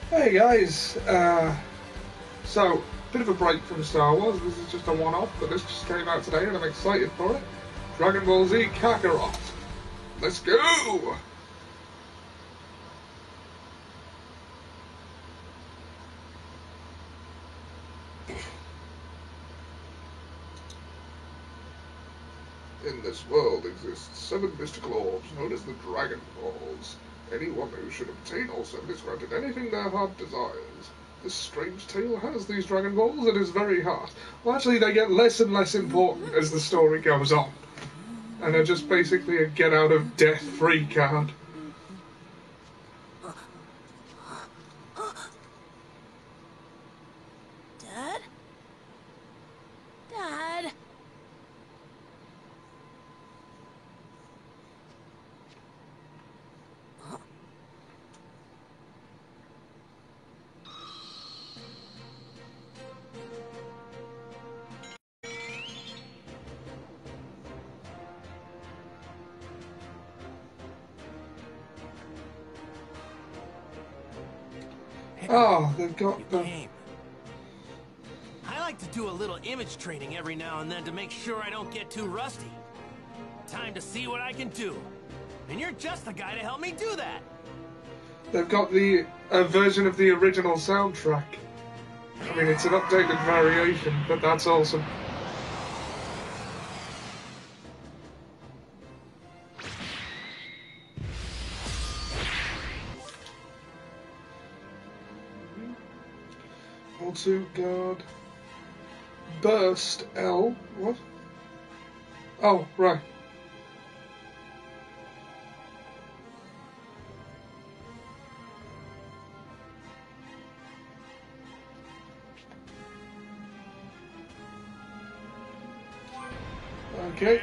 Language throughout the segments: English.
Hey guys, so bit of a break from Star Wars. This is just a one-off, but this just came out today and I'm excited for it. Dragon Ball Z Kakarot. Let's go! In this world exists 7 mystical orbs known as the Dragon Balls. Anyone who should obtain all 7 is granted anything their heart desires. This strange tale has these Dragon Balls at its very heart. Well, actually, they get less and less important as the story goes on. And they're just basically a get-out-of-death-free card. Dad? Dad? Oh, they've got the... I like to do a little image training every now and then to make sure I don't get too rusty. Time to see what I can do. And you're just the guy to help me do that. They've got the version of the original soundtrack. I mean, it's an updated variation, but that's awesome. L2 guard. Burst L. What? Oh, right. Okay.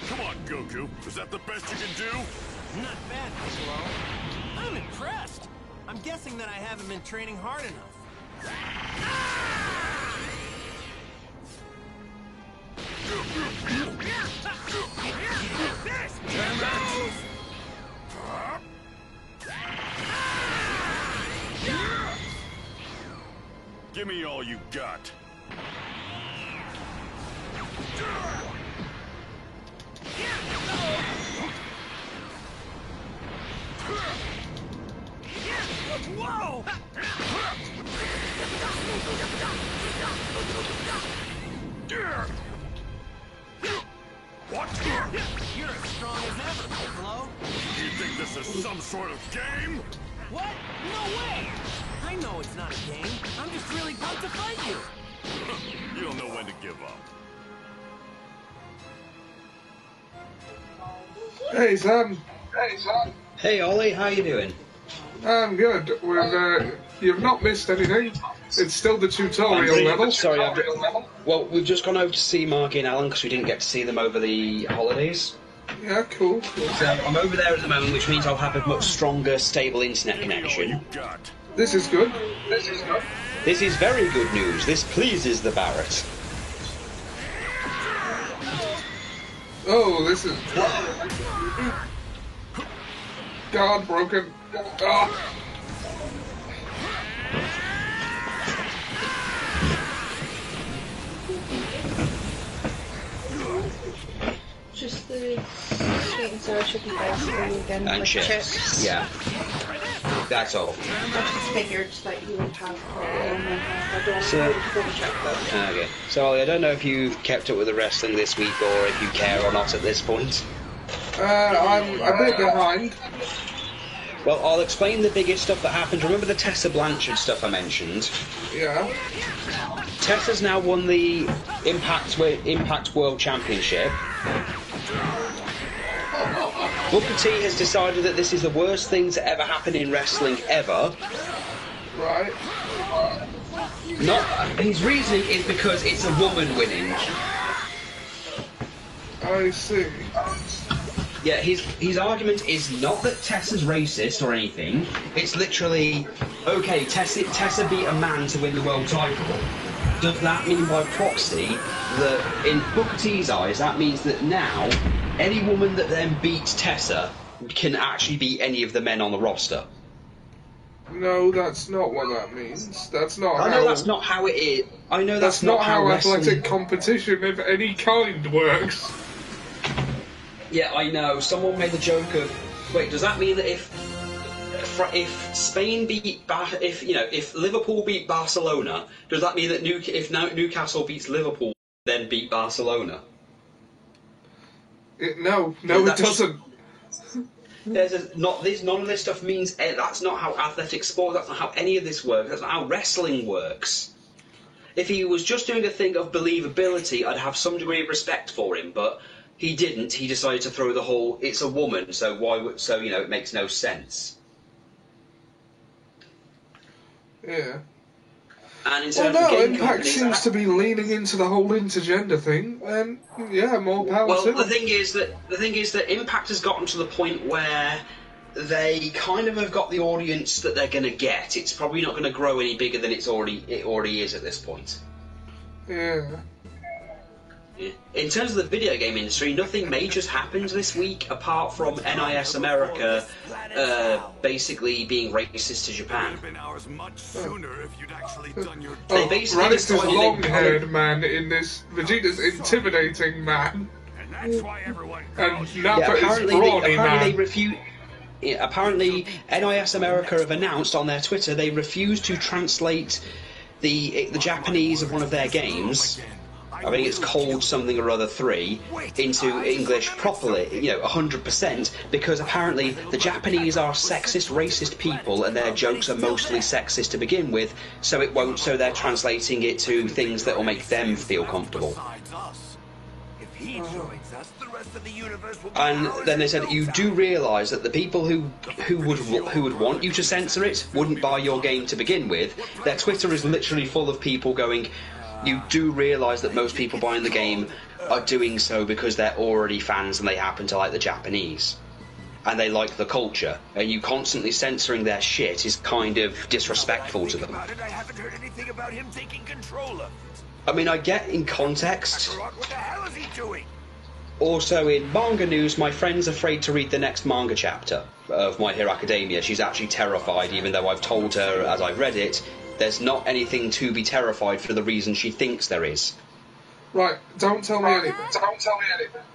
Come on, Goku. Is that the best you can do? Not bad, Piccolo. I'm impressed. I'm guessing that I haven't been training hard enough. Give me all you got. Whoa! What? You're as strong as ever, Piccolo. You think this is some sort of game? What? No way! I know it's not a game. I'm just really pumped to fight you. You don't know when to give up. Hey, Sam. Hey Ollie, how you doing? I'm good. You've not missed anything. It's still the tutorial level. Sorry, well, we've just gone over to see Margie and Alan because we didn't get to see them over the holidays. Yeah, cool. So I'm over there at the moment, which means I'll have a much stronger, stable internet connection. This is good. This is very good news. This pleases the Barrett. Oh, this is... Guard broken. Oh. Just the sweet and sour chicken basically again. And with chips. Yeah. That's all. I just figured that you would have I don't So- want to double check that. Okay. So Ollie, I don't know if you've kept up with the wrestling this week or if you care or not at this point. I'm a bit behind. Well, I'll explain the biggest stuff that happened. Remember the Tessa Blanchard stuff I mentioned? Yeah. Tessa's now won the Impact World Championship. Booker T has decided that this is the worst thing to ever happen in wrestling ever. Right. Not his reasoning is because it's a woman winning. I see. Yeah, his argument is not that Tessa's racist or anything. It's literally, okay, Tessa beat a man to win the world title. Does that mean by proxy that in Booker T's eyes, that means that now any woman that then beats Tessa can actually beat any of the men on the roster? No, that's not what that means. That's not I know that's not how it is. I know that's not how athletic competition of any kind works. Yeah, I know. Someone made the joke of, wait, does that mean that if Spain beat if Liverpool beat Barcelona, does that mean that if Newcastle beats Liverpool, then beat Barcelona? No, it doesn't. None of this stuff means that's not how athletic sport. That's not how any of this works. That's not how wrestling works. If he was just doing a thing of believability, I'd have some degree of respect for him, but he didn't. He decided to throw the whole "it's a woman, so why would it makes no sense." Yeah. And in terms of game Impact seems to be leaning into the whole intergender thing, and yeah, more power to them. The thing is that Impact has gotten to the point where they kind of have got the audience that they're going to get. It's probably not going to grow any bigger than it already is at this point. Yeah. In terms of the video game industry, nothing major's happened this week apart from NIS America basically being racist to Japan. Raditz is long-haired man in this. Vegeta's intimidating man. That's why everyone and Nappa is brawny man. Apparently, NIS America have announced on their Twitter they refuse to translate the Japanese of one of their games. I think it's called something or other 3 into English properly, 100%, because apparently the Japanese are sexist, racist people, and their jokes are mostly sexist to begin with. So they're translating it to things that will make them feel comfortable. And then they said, you do realise that the people who would want you to censor it wouldn't buy your game to begin with. Their Twitter is literally full of people going, you do realise that most people buying the game are doing so because they're already fans and they happen to like the Japanese. And they like the culture. And you constantly censoring their shit is kind of disrespectful to them. I haven't heard anything about him taking control of it. I mean, I get in context. What the hell is he doing? Also, in manga news, my friend's afraid to read the next manga chapter of My Hero Academia. She's actually terrified, even though I've told her as I've read it, there's not anything to be terrified for the reason she thinks there is. Right, don't tell me anything.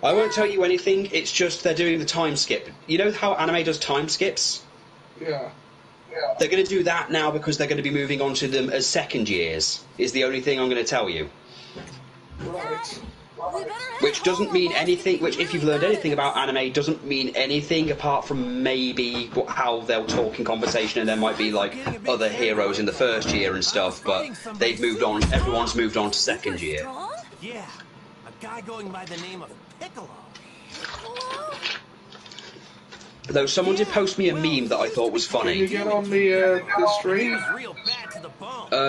I won't tell you anything, it's just they're doing the time skip. You know how anime does time skips? Yeah. They're going to do that now because they're going to be moving on to them as second years, is the only thing I'm going to tell you. Right. Which doesn't mean anything, which if you've learned anything about anime, doesn't mean anything apart from maybe how they'll talk in conversation, and there might be like other heroes in the first year and stuff, but they've moved on, everyone's moved on to second year. Yeah, a guy going by the name of Piccolo. Though someone did post me a meme that I thought was Can funny. you get on the stream?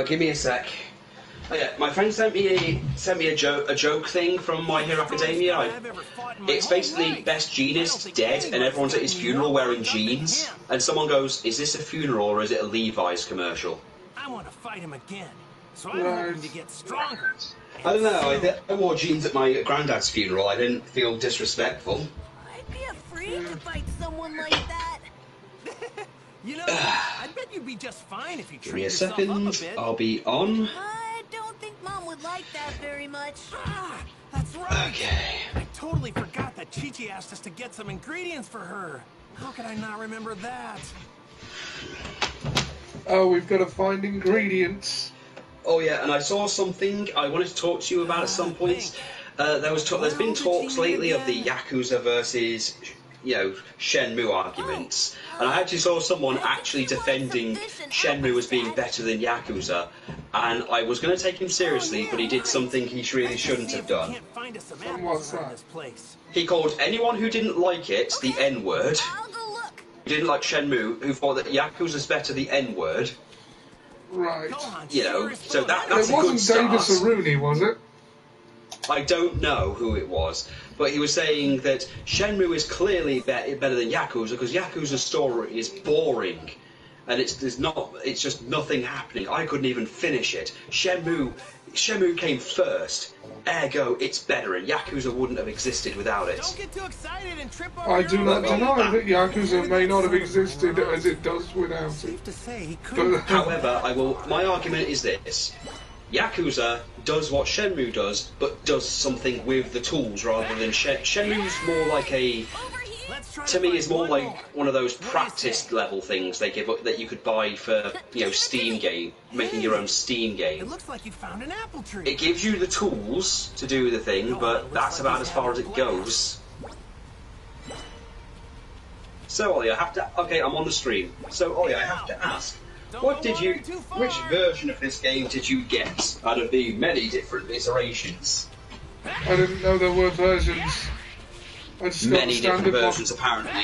Give me a sec. Oh yeah, my friend sent me a joke thing from My Hero Academia. It's basically Best Jeanist dead, and everyone's at his funeral wearing jeans. And someone goes, "Is this a funeral or is it a Levi's commercial?" I want to fight him again, so I'm hoping to get stronger. I don't know. I wore jeans at my granddad's funeral. I didn't feel disrespectful. I'd be afraid to fight someone like that. You know, I bet you'd be just fine if you Give me treat a yourself up a second. bit. I'll be on. I don't think Mom would like that very much. Ah, that's right. Okay. I totally forgot that Chi-Chi asked us to get some ingredients for her. How could I not remember that? Oh, we've got to find ingredients. Oh yeah, and I saw something I wanted to talk to you about at some point. There's been talks lately of the Yakuza versus, Shenmue arguments, and I actually saw someone actually defending Shenmue as being better than Yakuza, and I was going to take him seriously, but he did something he really shouldn't have done. What's that? He called anyone who didn't like it the N-word, I'll go look. who didn't like Shenmue, who thought that Yakuza's better the N-word. Right. So that's It a good wasn't start. Davis Aruni, was it? I don't know who it was, but he was saying that Shenmue is clearly better than Yakuza because Yakuza's story is boring, and it's just nothing happening. I couldn't even finish it. Shenmue came first, ergo it's better, and Yakuza wouldn't have existed without it. Don't get too excited and trip over I your do own not feet. deny that Yakuza may not have existed as it does without it. Safe to say he couldn't. But, However, my argument is this. Yakuza does what Shenmue does, but does something with the tools rather than Shenmue's more like a... Let's try To me, find it's more one like more. one of those What do you practice say? level things they give up that you could buy for, Steam game, making your own Steam It game. looks like you found an apple tree. It gives you the tools to do the thing, but that's about as far as it goes. So, Ollie, okay, I'm on the stream. So, Ollie, I have to ask, which version of this game did you get out of the many different iterations? I didn't know there were versions. I just got the Many different standard one. versions, apparently.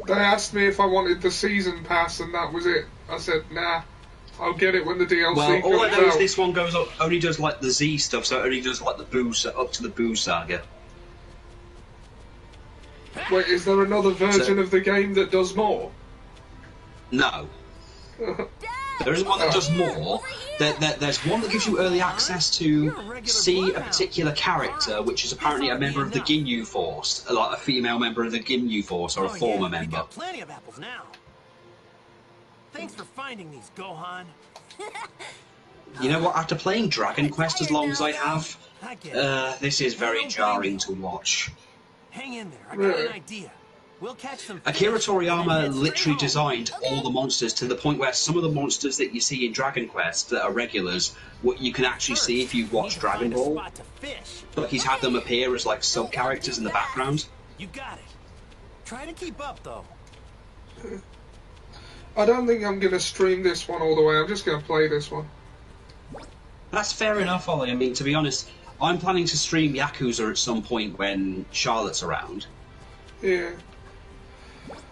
They asked me if I wanted the season pass, and that was it. I said, nah, I'll get it when the DLC Well, all I comes know is out. this one only does like the Z stuff, so it only does like the Boo up to the Boo saga. Wait, is there another version of the game that does more? No. There isn't one that does more. There's one that gives you early access to see a particular character, which is apparently a member of the Ginyu Force, like a female member of the Ginyu Force or a former We member. got plenty of apples now. Thanks for finding these, Gohan. You know what? After playing Dragon Quest as long as I have, I get it. this is very jarring to watch. Hang in there. I got an idea. We'll catch some fish Akira and Toriyama head straight literally home. designed all the monsters to the point where some of the monsters that you see in Dragon Quest that are regulars, what you can actually see if you watch Need to Dragon find a Ball. spot to fish. Like he's had them appear as like sub-characters in the background. You got it. Try to keep up, though. I don't think I'm going to stream this one all the way. I'm just going to play this one. That's fair enough, Ollie. I mean, to be honest, I'm planning to stream Yakuza at some point when Charlotte's around. Yeah.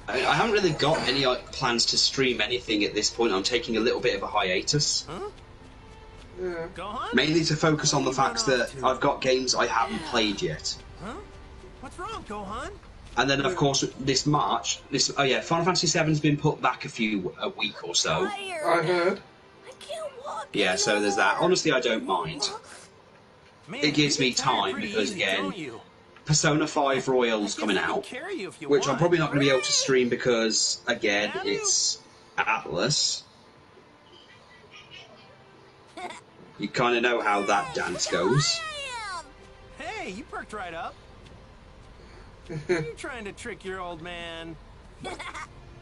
I haven't really got any plans to stream anything at this point. I'm taking a little bit of a hiatus. Huh? Yeah. Gohan? Mainly to focus on the fact that I've got games I haven't played yet. Huh? What's wrong, Gohan? And then, of course, this March, Final Fantasy VII's been put back a week or so. I heard. I can't walk. Yeah, so there's that. Honestly, I don't mind. Man, It gives you me get tired time pretty because, easy, again, don't you? Persona 5 Royal's I coming guess I can out, carry you if you which I'm want. probably not going to be able to stream because, again, it's Atlas. You kind of know how that dance goes. Hey, you perked right up. You trying to trick your old man?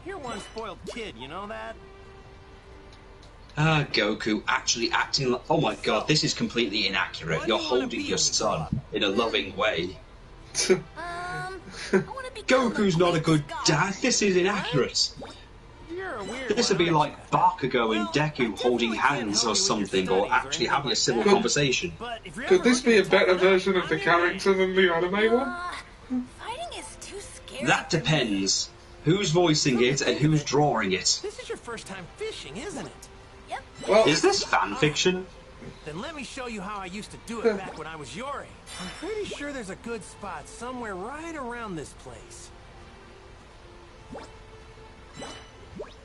You're one spoiled kid, you know that? Goku actually acting like... Oh my god, this is completely inaccurate. What do You're you wanna holding be your when you son grow up? in a loving way. I wanna become Goku's not a good Scott. dad. This is inaccurate. You're a weird This would one, be aren't like you? Bakugo and Well, I Deku holding definitely can't hands help or you with your something, or studies or actually anything having a like civil that. conversation. But if you're Could ever this be a looking to better talk it out, version of the I'm in. character than the anime one? Fighting is too scary. That for me. depends. Who's voicing it and who's drawing it? This is your first time fishing, isn't it? Yep. Well, Is this fan fiction? Then let me show you how I used to do it back when I was your age. I'm pretty sure there's a good spot somewhere right around this place.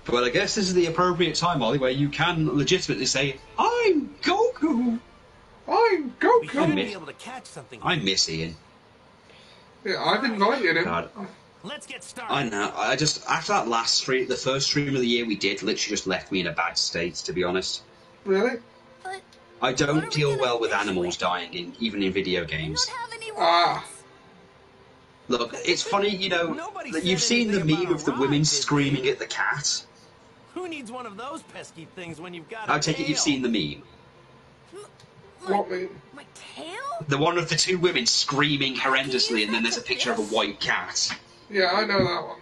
Well, I guess this is the appropriate time, Ollie, where you can legitimately say, I'm Goku! I'm We Goku. should miss- be able to catch something. I miss Ian. Yeah, I've invited him. God, Let's get started. I know. I just, after that last stream, the first stream of the year we did, literally just left me in a bad state, to be honest. Really? But I What are don't we deal gonna well with fish animals with? dying, even in video we games. don't have any Ah. rods. Look, it's funny, you know, Nobody that said you've seen the anything meme about of the a women rod, did they? screaming at the cat. Who needs one of those pesky things when you've got a I take it you've tail? seen the meme. What mean? My tail? The one of the two women screaming horrendously, and then there's a picture of a white cat. Yeah, I know that one.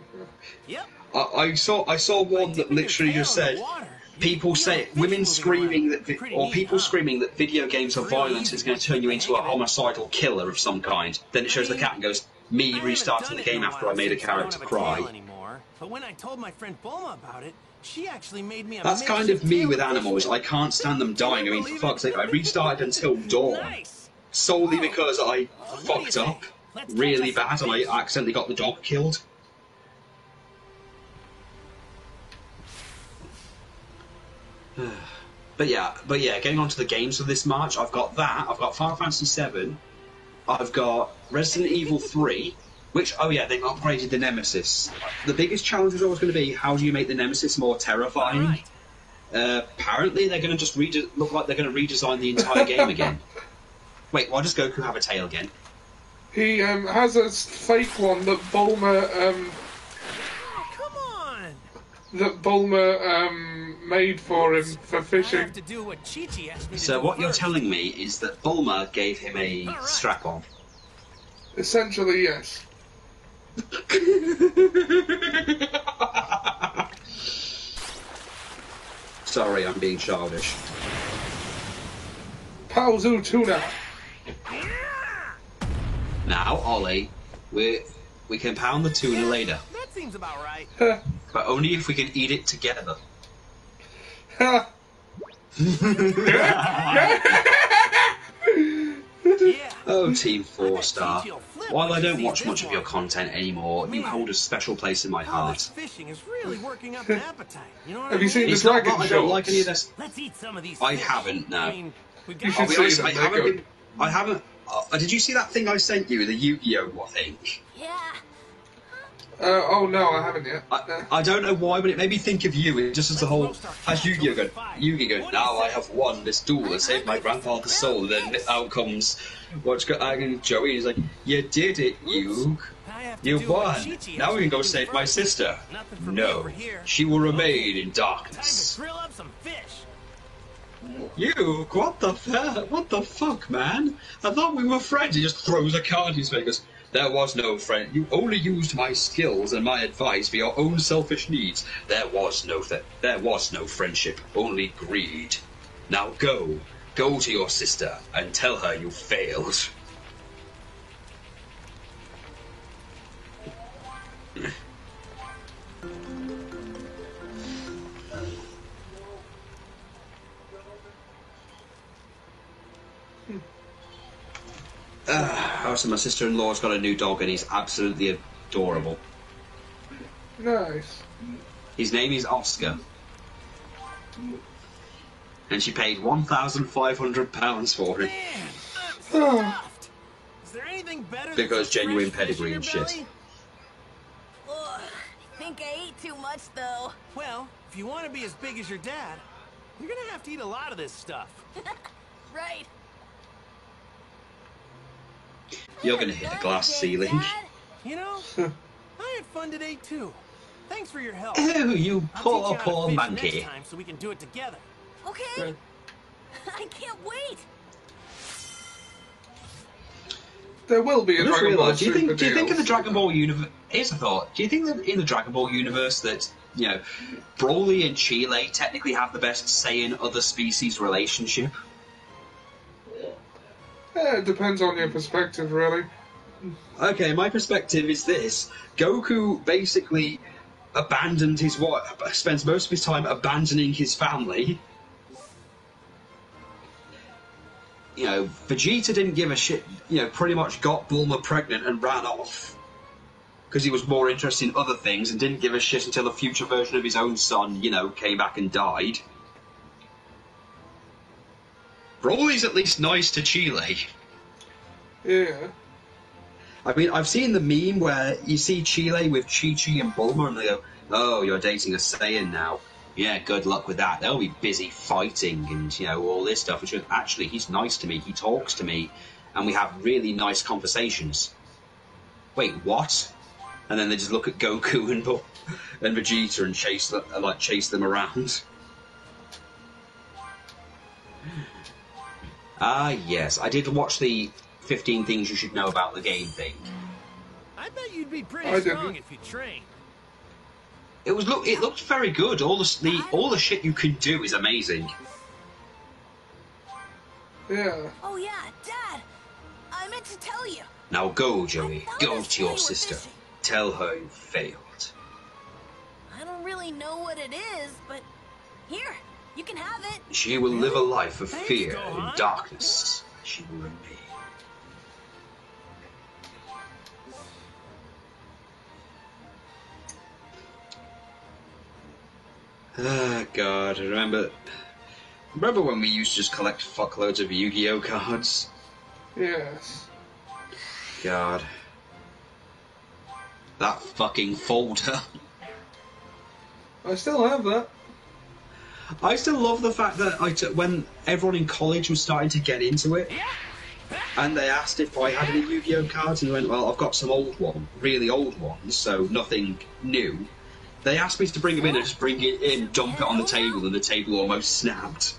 Yep. I saw one that Dipping your literally tail just in the said, water. people You say know, fish women moving screaming around. that Pretty or neat, people huh? screaming that video games are Really violence easy is going once to turn you you get the into a hang of it. homicidal killer of some kind. Then it shows the cat and goes, me I haven't restarting done the it in game a after while I made a since I don't character have a tail cry. anymore. But when I told my friend Bulma about it, she actually made me a That's kind of makeshift me tail with of fish animals. oil. I can't stand them dying. I mean, for Believe fuck's it? sake, I restarted until dawn. Nice. Solely Oh. because I What do you fucked say? up Let's catch really us some bad and fish. I accidentally got the dog killed. But yeah, getting on to the games of this March, I've got that, I've got Final Fantasy VII, I've got Resident Evil 3, which, oh yeah, they've upgraded the Nemesis. The biggest challenge was always going to be, how do you make the Nemesis more terrifying? Right. Apparently they're going to just look like they're going to redesign the entire game again. Wait, why does Goku have a tail again? He has a fake one that Bulma Come on. made for him for I fishing. have to do what Chi-Chi asked me to So do what you're first. telling me is that Bulma gave him a strap-on. Essentially, yes. Sorry, I'm being childish. Paozu tuna. Now, Ollie, we can pound the tuna later, That seems about right. Ha, but only if we can eat it together. ha. Yeah. Oh, Team 4-Star. While I don't watch much of your content anymore, you Man, hold a special place in my All heart. this fishing is really working up an appetite. You know what Have I you mean? seen the It's not dragon that I don't like shorts? any of this. Let's eat some of these I fish. haven't, no. I mean, we've You got should I'll be see honest, them, I they're haven't good. been... I haven't... did you see that thing I sent you, the Yu-Gi-Oh! Thing? Yeah. Oh no, I haven't yet. I don't know why, but it made me think of you. It just as the whole, as Yu-Gi-Oh! Going, Yu-Gi-Oh! Now I have won this duel and saved my grandfather's soul. And then out comes and Joey. He's like, "You did it, Yu. I have to You do what won. Chi-Chi Now asked we can me go to do save my first. sister." Nothing for me No, over here. she will remain in Time to darkness. grill up some fish. You, what the fuck, man? I thought we were friends. He just throws a card in his face. He goes, "There was no friend. You only used my skills and my advice for your own selfish needs. There was no friendship, only greed. Now go to your sister and tell her you failed." Also, my sister-in-law's got a new dog and he's absolutely adorable. Nice. His name is Oscar. And she paid £1,500 for him. Man, Oh. I'm stuffed. Is there anything better Because than some genuine fresh fish pedigree in your and shit. belly? Ugh, I think I ate too much, though. Well, if you want to be as big as your dad, you're gonna have to eat a lot of this stuff. Right. You're gonna hit a glass ceiling. Dad? You know, I had fun today too. Thanks for your help. Oh, you I'll teach you poor, how to poor fish monkey. next time so we can do it together. Okay. I can't wait. There will be a I just Dragon Ball realised, do you Super think in the DLC. Dragon Ball universe... Here's a thought. Do you think that in the Dragon Ball universe that, you know, Broly and Chile technically have the best Saiyan other species relationship? Yeah, it depends on your perspective, really. Okay, my perspective is this. Goku basically abandoned his wife, spends most of his time abandoning his family. You know, Vegeta didn't give a shit, you know, pretty much got Bulma pregnant and ran off. Because he was more interested in other things and didn't give a shit until a future version of his own son, you know, came back and died. Broly's at least nice to Chile. Yeah. I mean, I've seen the meme where you see Chile with Chi-Chi and Bulma and they go, "Oh, you're dating a Saiyan now. Yeah, good luck with that. They'll be busy fighting and, you know, all this stuff." And she goes, "Actually, he's nice to me, he talks to me, and we have really nice conversations." Wait, what? And then they just look at Goku and Vegeta and chase them around. Ah, yes, I did watch the 15 things you should know about the game thing. I bet you'd be pretty I strong didn't. if you trained. It looked very good. All the shit you can do is amazing. Yeah. Oh yeah, Dad. I meant to tell you. Now go, Joey. I found Go us to your while you were sister. fishing. Tell her you failed. I don't really know what it is, but here, you can have it. She will live a life of Thanks, fear Gohan. and darkness. She will remain. Ah, God, I remember when we used to just collect fuckloads of Yu-Gi-Oh cards? Yes. God. That fucking folder. I still have that. I still love the fact that when everyone in college was starting to get into it, and they asked if I had any Yu-Gi-Oh cards, and I went, well, I've got some old ones, really old ones, so nothing new. They asked me to bring them in and just bring it in, dump it on the table, and the table almost snapped.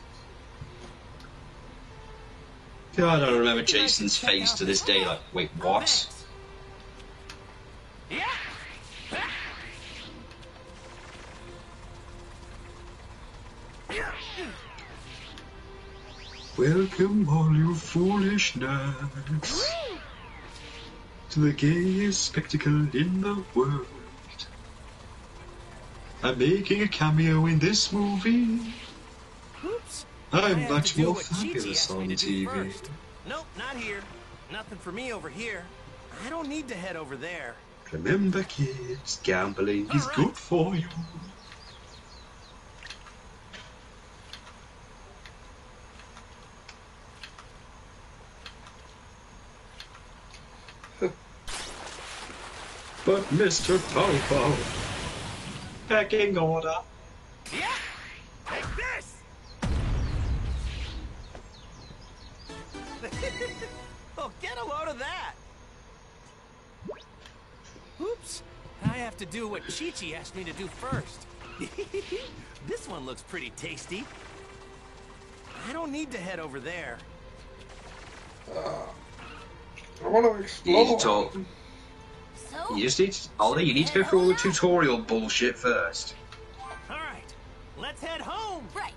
God, I remember Jason's face to this day, like, wait, what? Welcome all you foolish nerds to the gayest spectacle in the world. I'm making a cameo in this movie. Oops. I'm I have much to do more what Chi-Chi fabulous asked me on to do TV. first. Nope, not here. Nothing for me over here. I don't need to head over there. Remember, kids, gambling is All right. good for you. But Mr. Popo, pecking order. Yeah! Take this! Oh, get a load of that! Oops. I have to do what Chi-Chi asked me to do first. This one looks pretty tasty. I don't need to head over there. I want to explore. Easy talk. So, You just need, Ollie, you need to go through all the tutorial bullshit first. Alright, let's head home! right.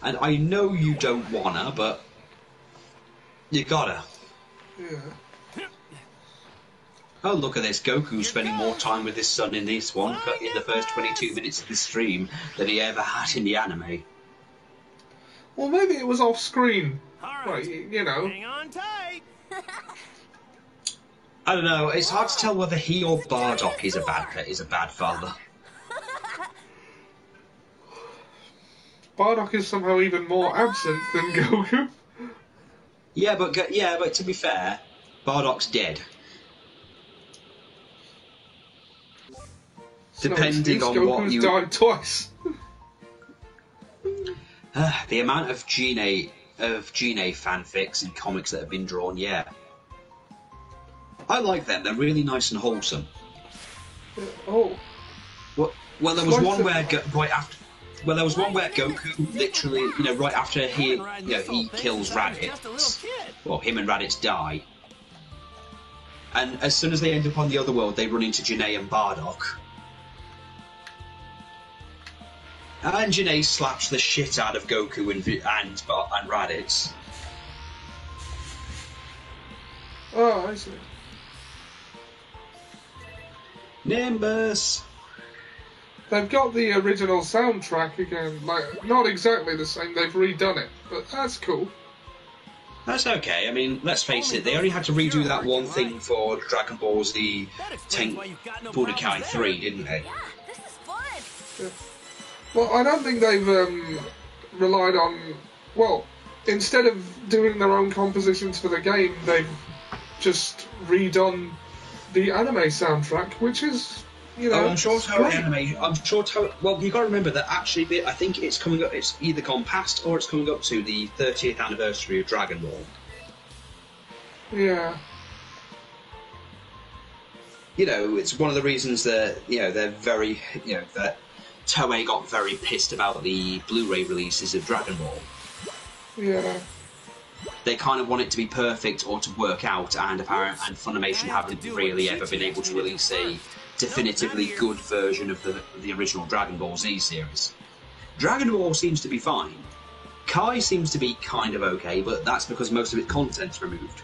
And I know you don't wanna, but you gotta. Yeah. Oh, look at this. Goku's spending more time with his son in this one, in the first 22 minutes of the stream, than he ever had in the anime. Well, maybe it was off screen. Alright, Right, you know. hang on tight! I don't know, it's hard to tell whether he or Bardock is a bad father. Bardock is somehow even more absent than Goku. Yeah, but to be fair, Bardock's dead. Depending No, on what Goku's you... died twice. The amount of Gene fanfics and comics that have been drawn, yeah. I like them, they're really nice and wholesome. Oh. Well, there was one where there was one where Goku literally, right after he kills Raditz, well, him and Raditz die, and as soon as they end up on the other world, they run into Janae and Bardock, and Janae slaps the shit out of Goku and Raditz. Oh, I see. Nimbus. They've got the original soundtrack again. Like, not exactly the same. They've redone it, but that's cool. That's okay. I mean, let's face it, they only had to redo that one thing for Dragon Ball Z Budokai 3, didn't they? Yeah, this is fun. Well, I don't think they've relied on... Well, instead of doing their own compositions for the game, they've just redone the anime soundtrack, which is, Oh, I'm sure Toei great. Anime. Well, you got to remember that actually, I think it's coming up. It's either gone past or it's coming up to the 30th anniversary of Dragon Ball. Yeah. It's one of the reasons that they're very, that Toei got very pissed about the Blu-ray releases of Dragon Ball. Yeah. They kind of want it to be perfect or to work out, and Funimation haven't really ever been able to release a definitively good version of the original Dragon Ball Z series. Dragon Ball seems to be fine. Kai seems to be kind of okay, but that's because most of its content's removed.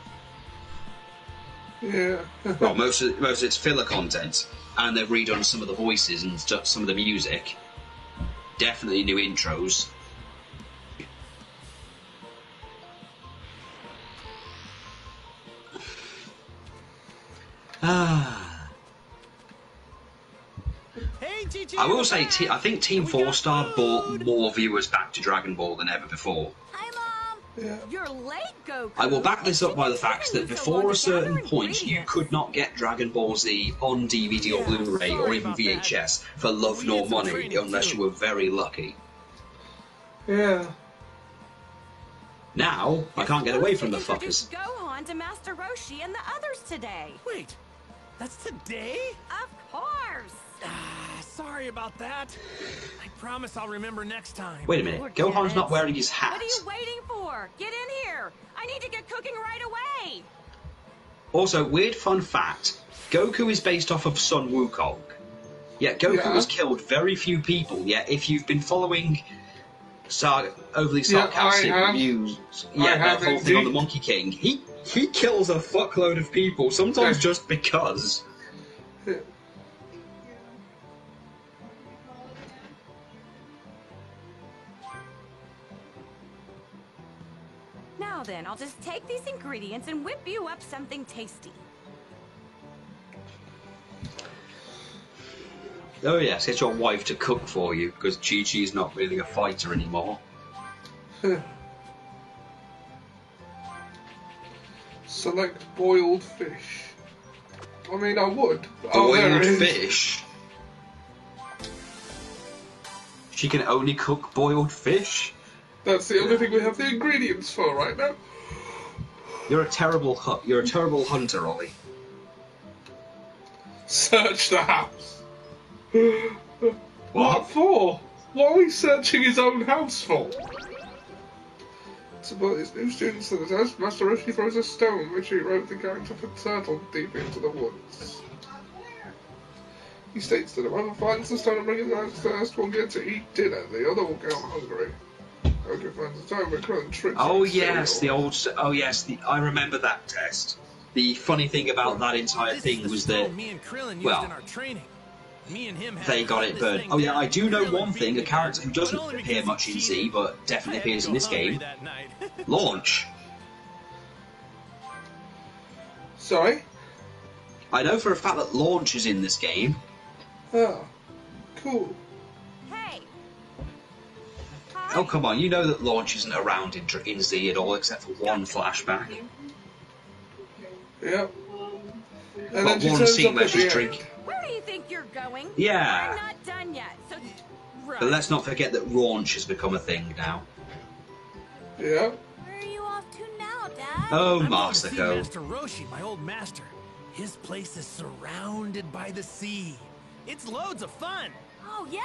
Yeah. Well, most of its filler content, and they've redone some of the voices and some of the music. Definitely new intros. Hey, Chi-Chi, I will say, we're I think Team back. We got 4-Star brought food. more viewers back to Dragon Ball than ever before. Hi, Mom. Yeah. You're late, Goku. I will back this up by the fact that It's taken you so long before a to certain gather point you ingredients. could not get Dragon Ball Z on DVD or Yeah, Blu-ray or sorry even about that. VHS for love We nor need some money training, unless too. you were very lucky. Yeah. Now, I can't get away from the Introduce fuckers. Gohan to Master Roshi and the others today. Wait, that's today? Of course. Sorry about that. I promise I'll remember next time. Wait a minute, Forget Gohan's it. not wearing his hat. What are you waiting for? Get in here. I need to get cooking right away. Also, weird fun fact, Goku is based off of Sun Wukong. Yet Goku Yeah. has killed very few people, yet if you've been following overly Yeah, I sarcastic have. reviews, I that have whole thing on the indeed. Monkey King, he kills a fuckload of people, sometimes Yeah. just because. Now then, I'll just take these ingredients and whip you up something tasty. Oh yes, get your wife to cook for you, because Chi-Chi's not really a fighter anymore. Select boiled fish. I mean, I would. Oh, there Boiled it is. fish? She can only cook boiled fish? That's the only thing we have the ingredients for right now. You're a terrible hunter, Ollie. Search the house. What? What for? What are we searching his own house for? It's about his new students to the test. Master Roshi throws a stone, which he wrote the character for Turtle deep into the woods. He states that whoever finds the stone and brings it out first will get to eat dinner. The other will go hungry. Goku finds the stone, but Krillin tricks Oh him. yes, I remember that test. The funny thing about that entire This thing is the was that stone me and Krillin used well, in our training. Me and him had they to got cut it this burned. thing Oh yeah, down. I do know Krillin one beat thing, me a character who but doesn't only appear because much he in Z, cheated. but I definitely had to appears go in this hungry game. that night. Launch. Sorry? I know for a fact that Launch is in this game. Ah, cool. Hey. Hi. Oh come on, you know that Launch isn't around in Z at all, except for one flashback. Yep. And Well, then she one turns scene up where at she's the drinking. end. Where do you think you're going? Yeah. I'm not done yet, so... Right. But let's not forget that Launch has become a thing now. Yeah. Where are you off to now, Dad? Oh, I'm going to see Masako. Master Roshi, my old master. His place is surrounded by the sea. It's loads of fun. Oh, yeah.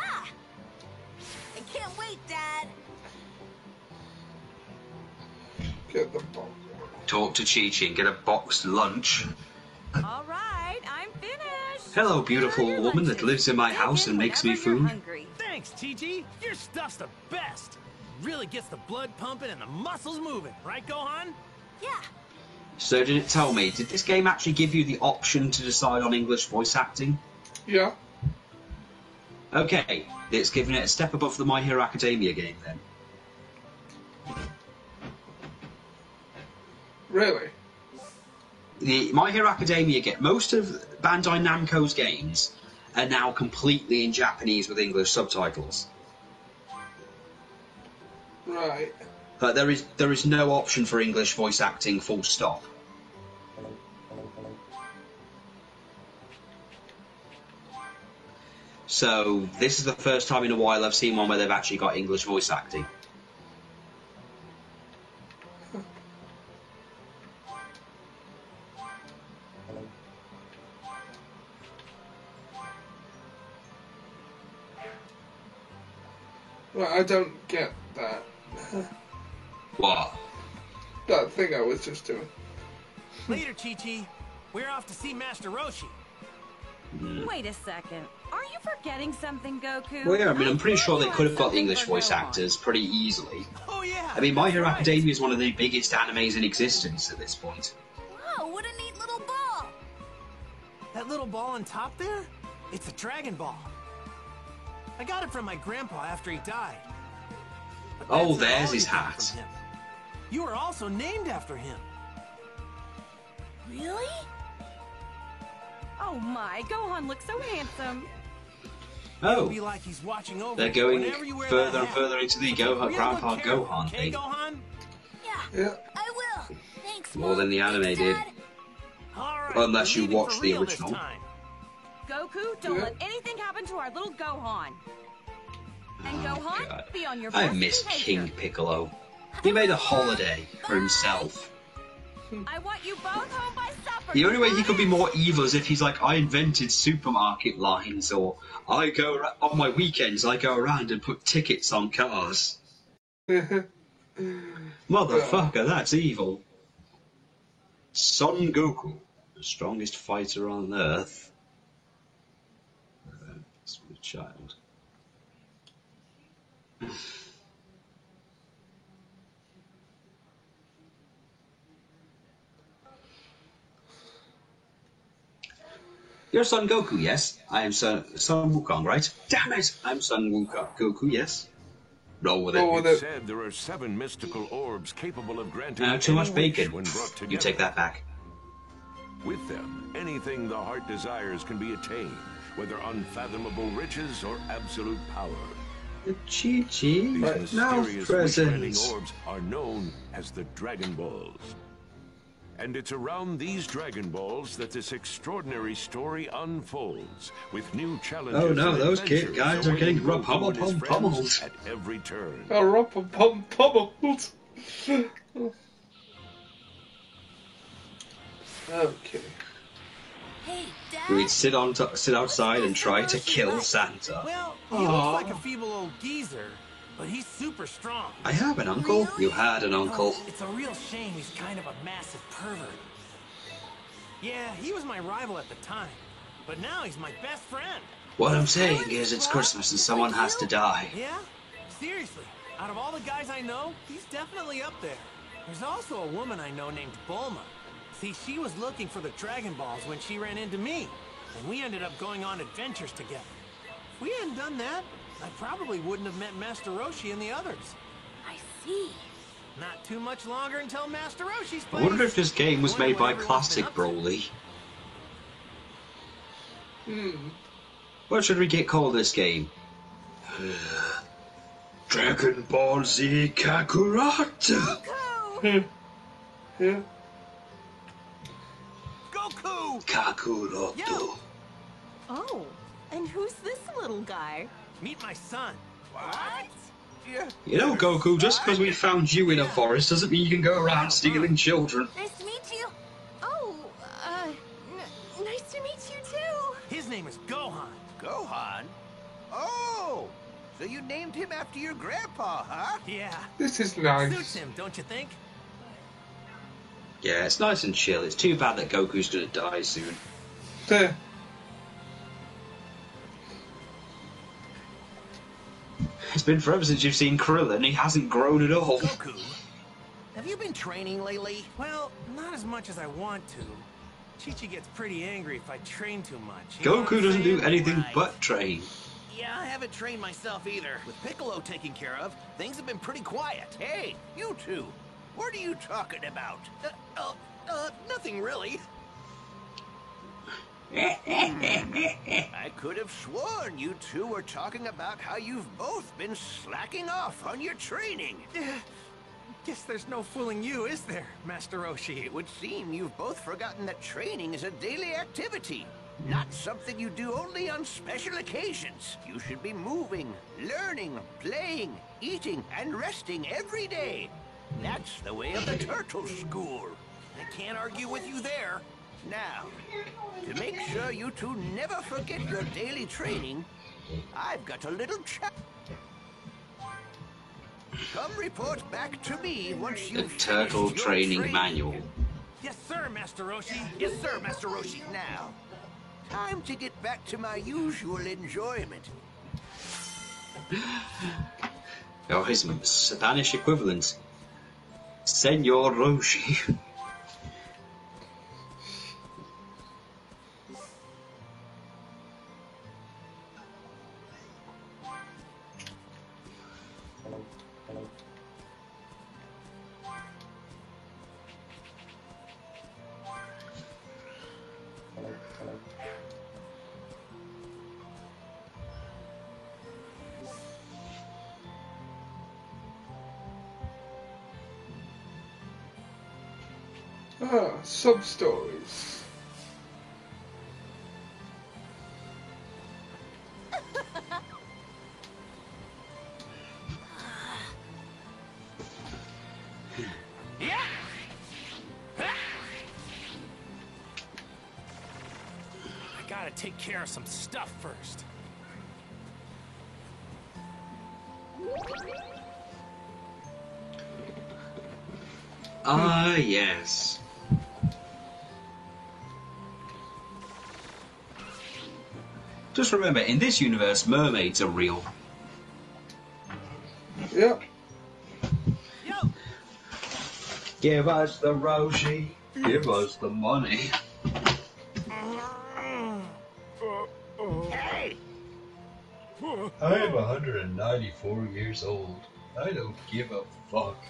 I can't wait, Dad. Get the box. Talk to Chi-Chi and get a boxed lunch. All right, I'm finished. Hello, beautiful Here are your woman that lunches. lives in my Dig house in and makes me whenever you're food. hungry. Thanks, Chi-Chi. Your stuff's the best. Really gets the blood pumping and the muscles moving. Right, Gohan? Yeah. So did it tell me, did this game actually give you the option to decide on English voice acting? Yeah. Okay, it's giving it a step above the My Hero Academia game then. Really? The My Hero Academia game, most of Bandai Namco's games are now completely in Japanese with English subtitles. Right. But there is no option for English voice acting full stop. So this is the first time in a while I've seen one where they've actually got English voice acting. Right, I don't get that. What? That thing I was just doing. Later, Chi-Chi. We're off to see Master Roshi. Wait a second. Are you forgetting something, Goku? Well, yeah, I mean, I'm pretty sure they you could have had got the something English for voice Gohan. actors pretty easily. Oh, yeah. I mean, My that's Hero right. Academia is one of the biggest animes in existence at this point. Wow, what a neat little ball. That little ball on top there? It's a Dragon Ball. I got it from my grandpa after he died. But Oh, that's not there's all his you got hat. from him. You were also named after him. Really? Oh my, Gohan looks so handsome. Oh, Be like he's watching over they're you going whenever you wear further that and hat. further into the So take real Grandpa good care of him, Gohan okay, thing. Gohan? Yeah. I will. Thanks, More Mom. than the anime Thanks, did. Dad. All right, Unless we're you leaving watch for the real this original. time. Goku, don't Yeah. let anything happen to our little Gohan. And Oh, Gohan, God. be on your I best miss behavior. King Piccolo. He made a holiday for himself. I want you both home by supper. The only way he could be got more evil is if he's like, I invented supermarket lines, or I go on my weekends, I go around and put tickets on cars. Motherfucker, that's evil. Son Goku, the strongest fighter on Earth. Sweet child. You're Son Goku, yes? I am Son Wukong, right? Damn it! I'm Son Goku, yes? Roll with Roll it. with It's it. said there are 7 mystical orbs capable of granting Too any much wish bacon. when brought together. You take that back. With them, anything the heart desires can be attained, whether unfathomable riches or absolute power. Chi-Chi, These right now mysterious wish-granting presents. orbs are known as the Dragon Balls. And it's around these Dragon Balls that this extraordinary story unfolds, with new challenges. Oh no, and those adventures guys are awaiting getting Goku and his friends pummeled. at every turn. A rump pummeled. Okay. Hey, Dad. We'd sit outside and try to kill Santa. Well, he Aw. looks like a feeble old geezer, but he's super strong. I have an uncle. You had an uncle. It's a real shame he's kind of a massive pervert. Yeah, he was my rival at the time, but now he's my best friend. What I'm saying is it's Christmas and someone has to die. Yeah? Seriously, out of all the guys I know, he's definitely up there. There's also a woman I know named Bulma. See, she was looking for the Dragon Balls when she ran into me, and we ended up going on adventures together. If we hadn't done that, I probably wouldn't have met Master Roshi and the others. I see. Not too much longer until Master Roshi's I place. wonder if this game was Wonder made what by everyone's Classic been up to. Broly. What should we call this game? Dragon Ball Z Kakarot! Yeah. Goku! Kakuroto. Oh, and who's this little guy? Meet my son. What? You know, Goku, just because we found you in a forest doesn't mean you can go around stealing children. Nice to meet you. Oh, nice to meet you too. His name is Gohan. Gohan? Oh! So you named him after your grandpa, huh? Yeah. This is Suits nice. him, don't you think? Yeah, it's nice and chill. It's too bad that Goku's gonna die soon. It's been forever since you've seen Krillin. He hasn't grown at all. Goku, have you been training lately? Well, not as much as I want to. Chi-Chi gets pretty angry if I train too much. You know what Goku I'm doesn't do saying? anything Right. but train. Yeah, I haven't trained myself either. With Piccolo taken care of, things have been pretty quiet. Hey, you two! What are you talking about? Nothing really. I could have sworn you two were talking about how you've both been slacking off on your training. Guess there's no fooling you, is there, Master Roshi? It would seem you've both forgotten that training is a daily activity, not something you do only on special occasions. You should be moving, learning, playing, eating, and resting every day. That's the way of the Turtle School. I can't argue with you there. Now, to make sure you two never forget your daily training, I've got a little chat. Come report back to me once The you've Turtle finished your Training Manual. Yes, sir, Master Roshi. Yes, sir, Master Roshi. Now, time to get back to my usual enjoyment. Oh, his Spanish equivalent. Senor Roshi. Ah, sub-stories. Yeah. I gotta take care of some stuff first. Ah, yes. Just remember, in this universe, mermaids are real. Yep. Yo. Give us the Roshi, give us the money. Hey! I'm 194 years old. I don't give a fuck.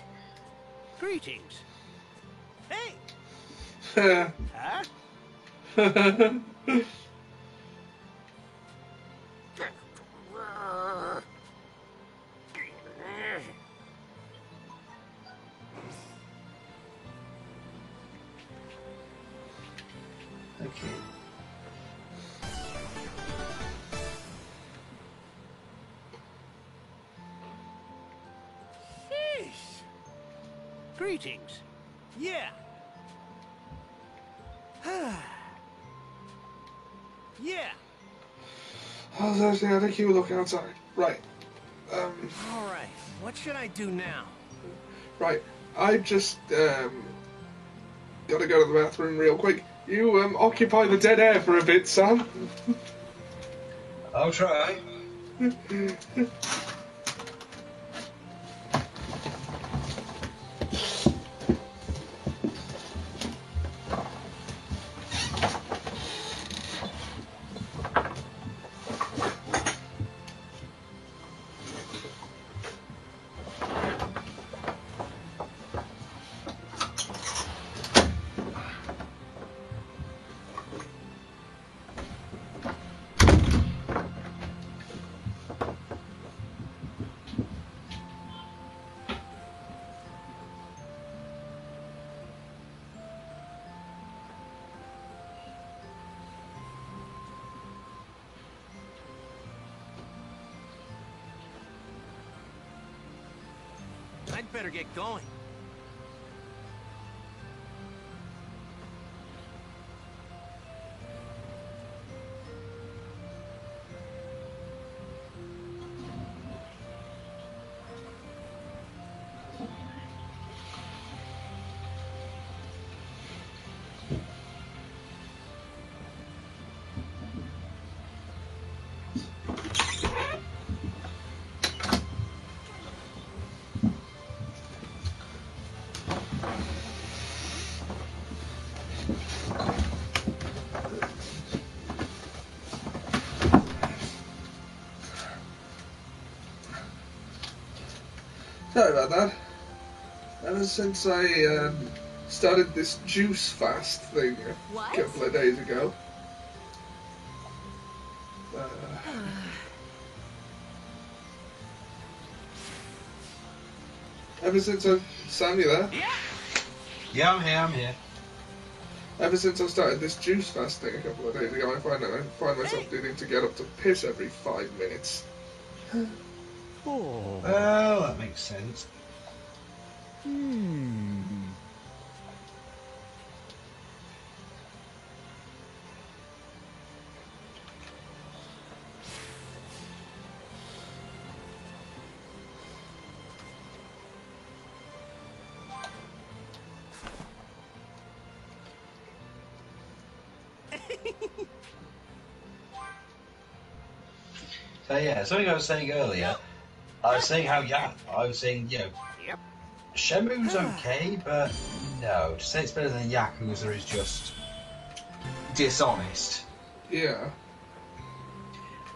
Greetings. Hey. Huh? Okay. Sheesh. Greetings. Yeah. Yeah. I think you were looking outside. Right. All right. What should I do now? Right. I just, gotta go to the bathroom real quick. You, occupy the dead air for a bit, Sam. I'll try. I'd better get going. Sorry about that. Ever since I started this juice fast thing What? a couple of days ago. Ever since Sam, you there? Yeah, I'm here. Ever since I started this juice fast thing a couple of days ago, I find myself needing to get up to piss every 5 minutes. Oh. Well, that makes sense. So yeah, something I was saying earlier. I was saying Yep. Shenmue's okay, but no, to say it's better than Yakuza is just dishonest. Yeah.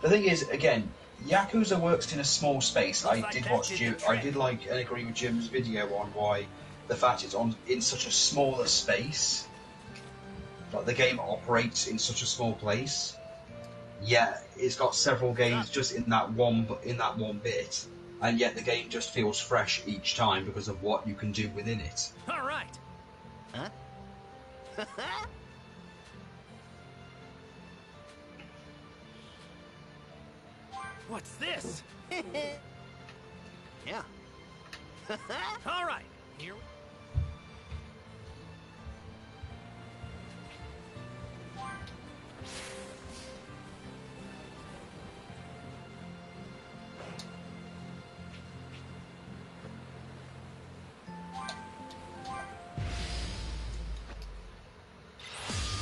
The thing is, again, Yakuza works in a small space. I did like and agree with Jim's video on why the fact it's in such a smaller space, like the game operates in such a small place. Yeah, it's got several games just in that one bit, and yet the game just feels fresh each time because of what you can do within it. All right. Huh? What's this? Yeah. All right, here.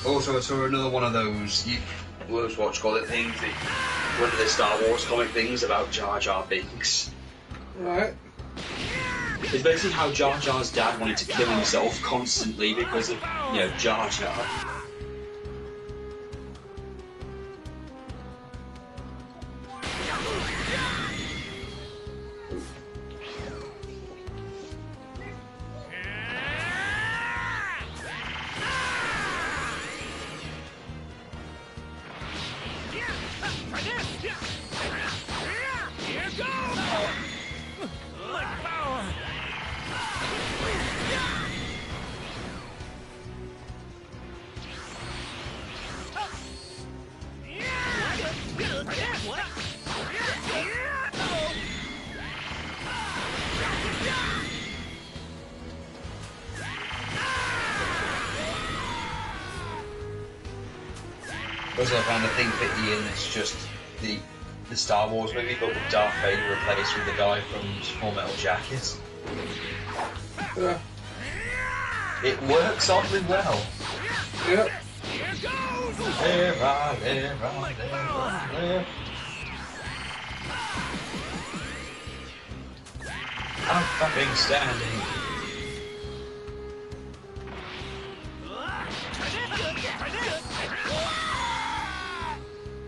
Also, I saw another one of those, what you call it, things, one of the Star Wars comic things about Jar Jar Binks. Right. It's basically how Jar Jar's dad wanted to kill himself constantly because of, Jar Jar. Also, I found a thing for Ian that's just the Star Wars movie, but with Darth Vader replaced with the guy from Full Metal Jacket. Yeah. It works oddly well. Yep. I'm fucking standing.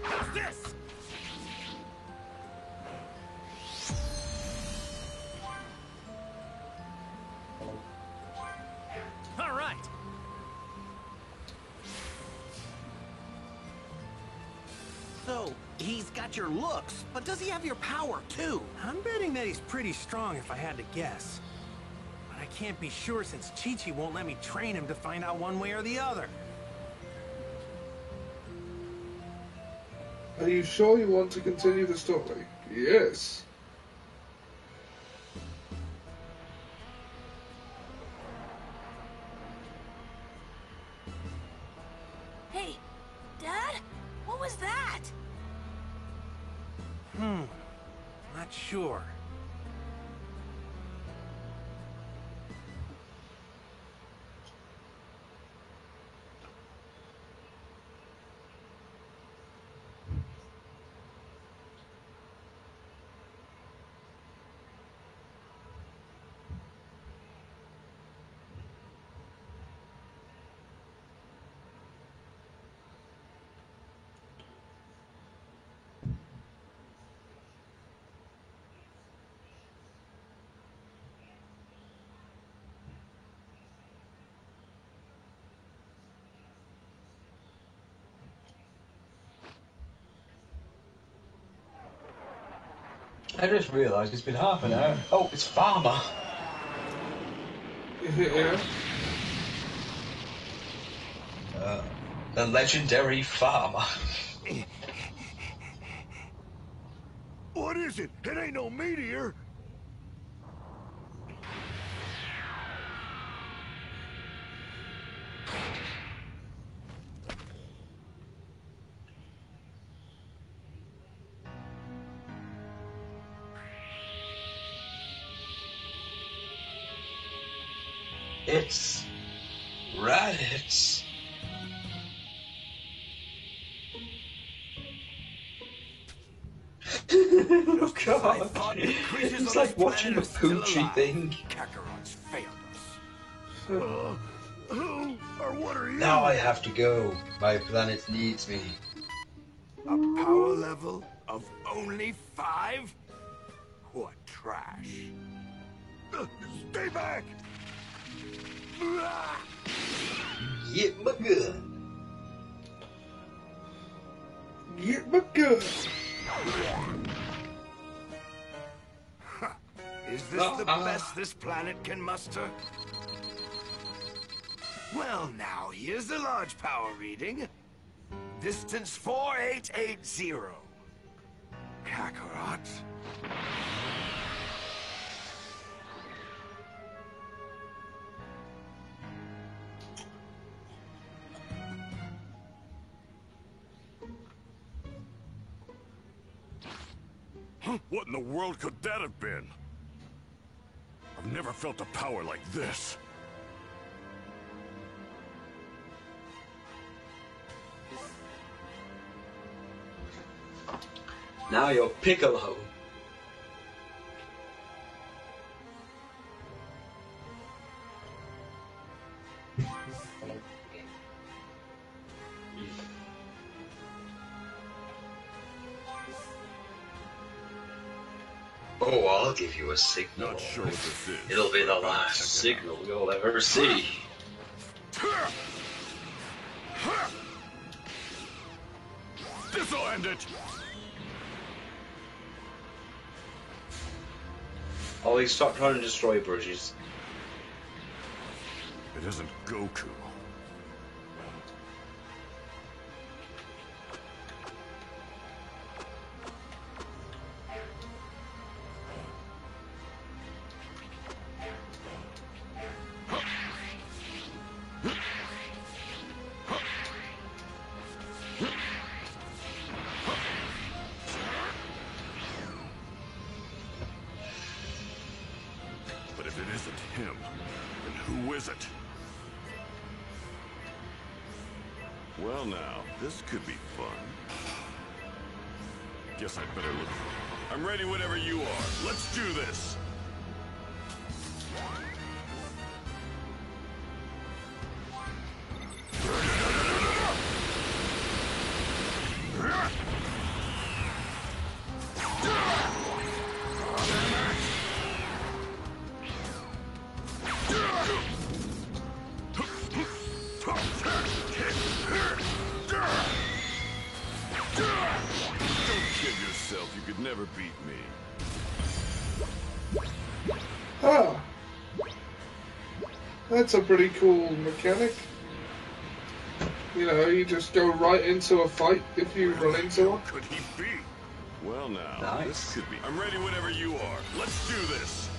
How's this? All right. So, he's got your looks, but does he have your power, too? I'm betting that he's pretty strong if I had to guess. But I can't be sure since Chi-Chi won't let me train him to find out one way or the other. Are you sure you want to continue the story? Yes. Hey, Dad? What was that? Not sure. I just realised it's been half an hour. Oh, it's Farmer. Yeah. The legendary Farmer. What is it? It ain't no meteor. It's Raditz. Oh god. It's like watching a Poochie thing. Kakarot's failed us. Who or what are you? Now I have to go. My planet needs me. A power level of only 5? What trash. Stay back! Get my gun. Get my gun. Is this the best this planet can muster? Well, now, here's the large power reading. Distance 4880. Kakarot. What in the world could that have been? I've never felt a power like this. Now you're Piccolo. Oh, I'll give you a signal. Not sure what this is. It'll be the last signal you'll ever see. This'll end it! Ollie, stop trying to destroy bridges. It isn't Goku. But if it isn't him, then who is it? Well now, this could be fun. Guess I'd better look. I'm ready whenever you are. Let's do this! You could never beat me. Ah, that's a pretty cool mechanic. You know, you just go right into a fight if you run into one. Could he be? Well now, Nice. This could be. I'm ready whenever you are. Let's do this.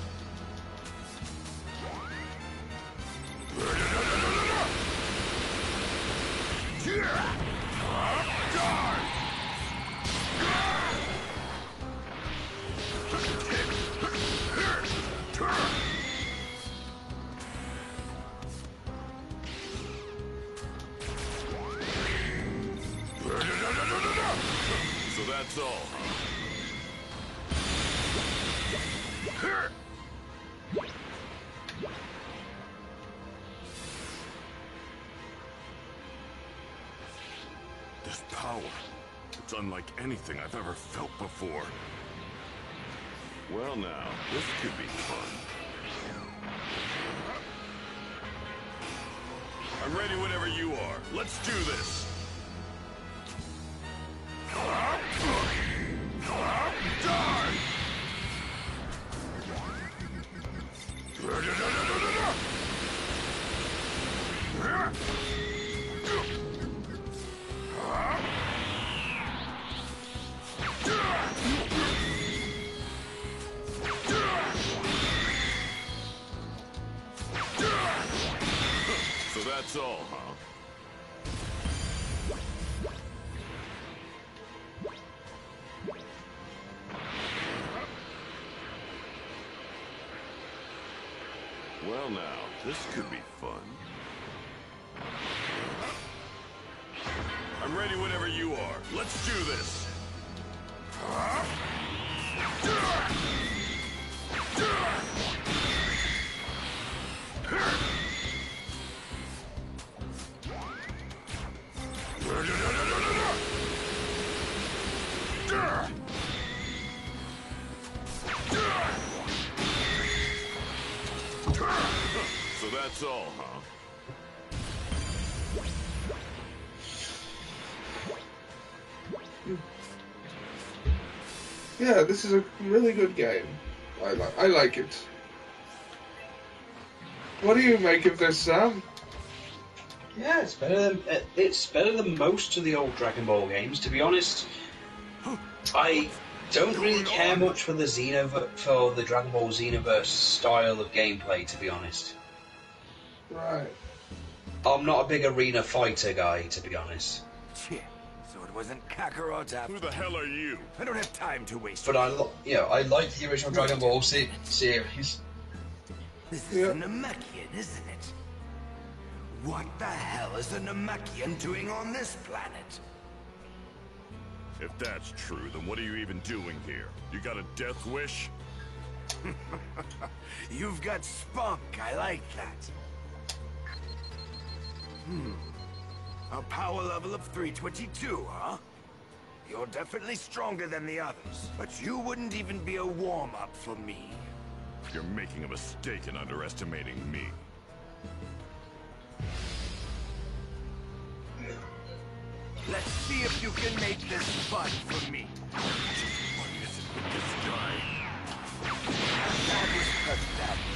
So that's all, huh? This power, it's unlike anything I've ever felt before. Well now, this could be fun. I'm ready whenever you are. Let's do this. So that's all, huh? Well now, this could be fun. I'm ready whenever you are. Let's do this. So that's all, huh? Yeah, this is a really good game. I like it. What do you make of this, Sam? Yeah, it's better than most of the old Dragon Ball games. To be honest, I don't really care much for the Dragon Ball Xenoverse style of gameplay. To be honest, Right. I'm not a big arena fighter guy. To be honest, Shit. So it wasn't Kakarot's after. Who the hell are you? I don't have time to waste. but I like the original Dragon Ball series. This is a Namekian, isn't it? What the hell is a Namekian doing on this planet? If that's true, then what are you even doing here? You got a death wish? You've got spunk, I like that. A power level of 322, huh? You're definitely stronger than the others, but you wouldn't even be a warm-up for me. You're making a mistake in underestimating me. Let's see if you can make this fun for me. What is it with this guy? That was pathetic.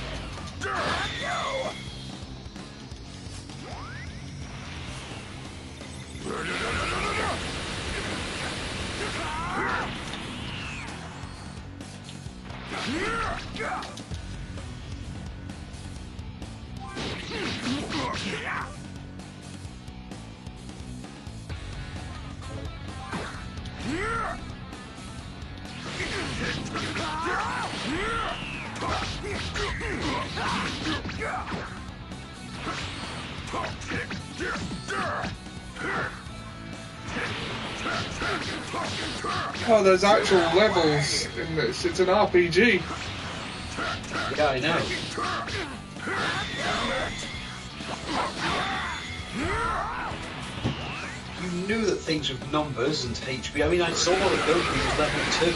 No! Oh, there's actual levels in this. It's an RPG. Yeah, I know. You knew that things with numbers and HP. I mean, I saw that Goku was level 2.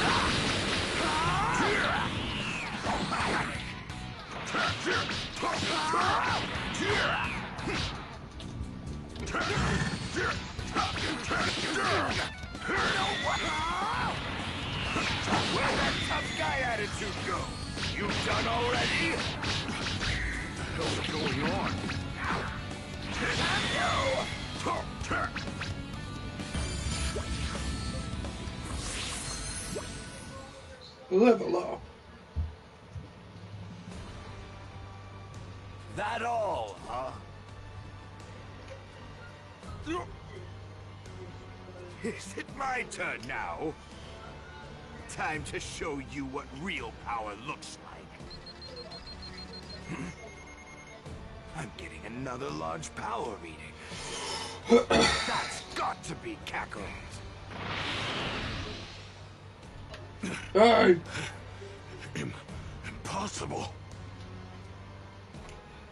Where'd that tough guy attitude go? You done already? What the hell's going on? Level up. That all, huh? Is it my turn now? Time to show you what real power looks like. I'm getting another large power reading. That's got to be Kakarot. Hey! Impossible.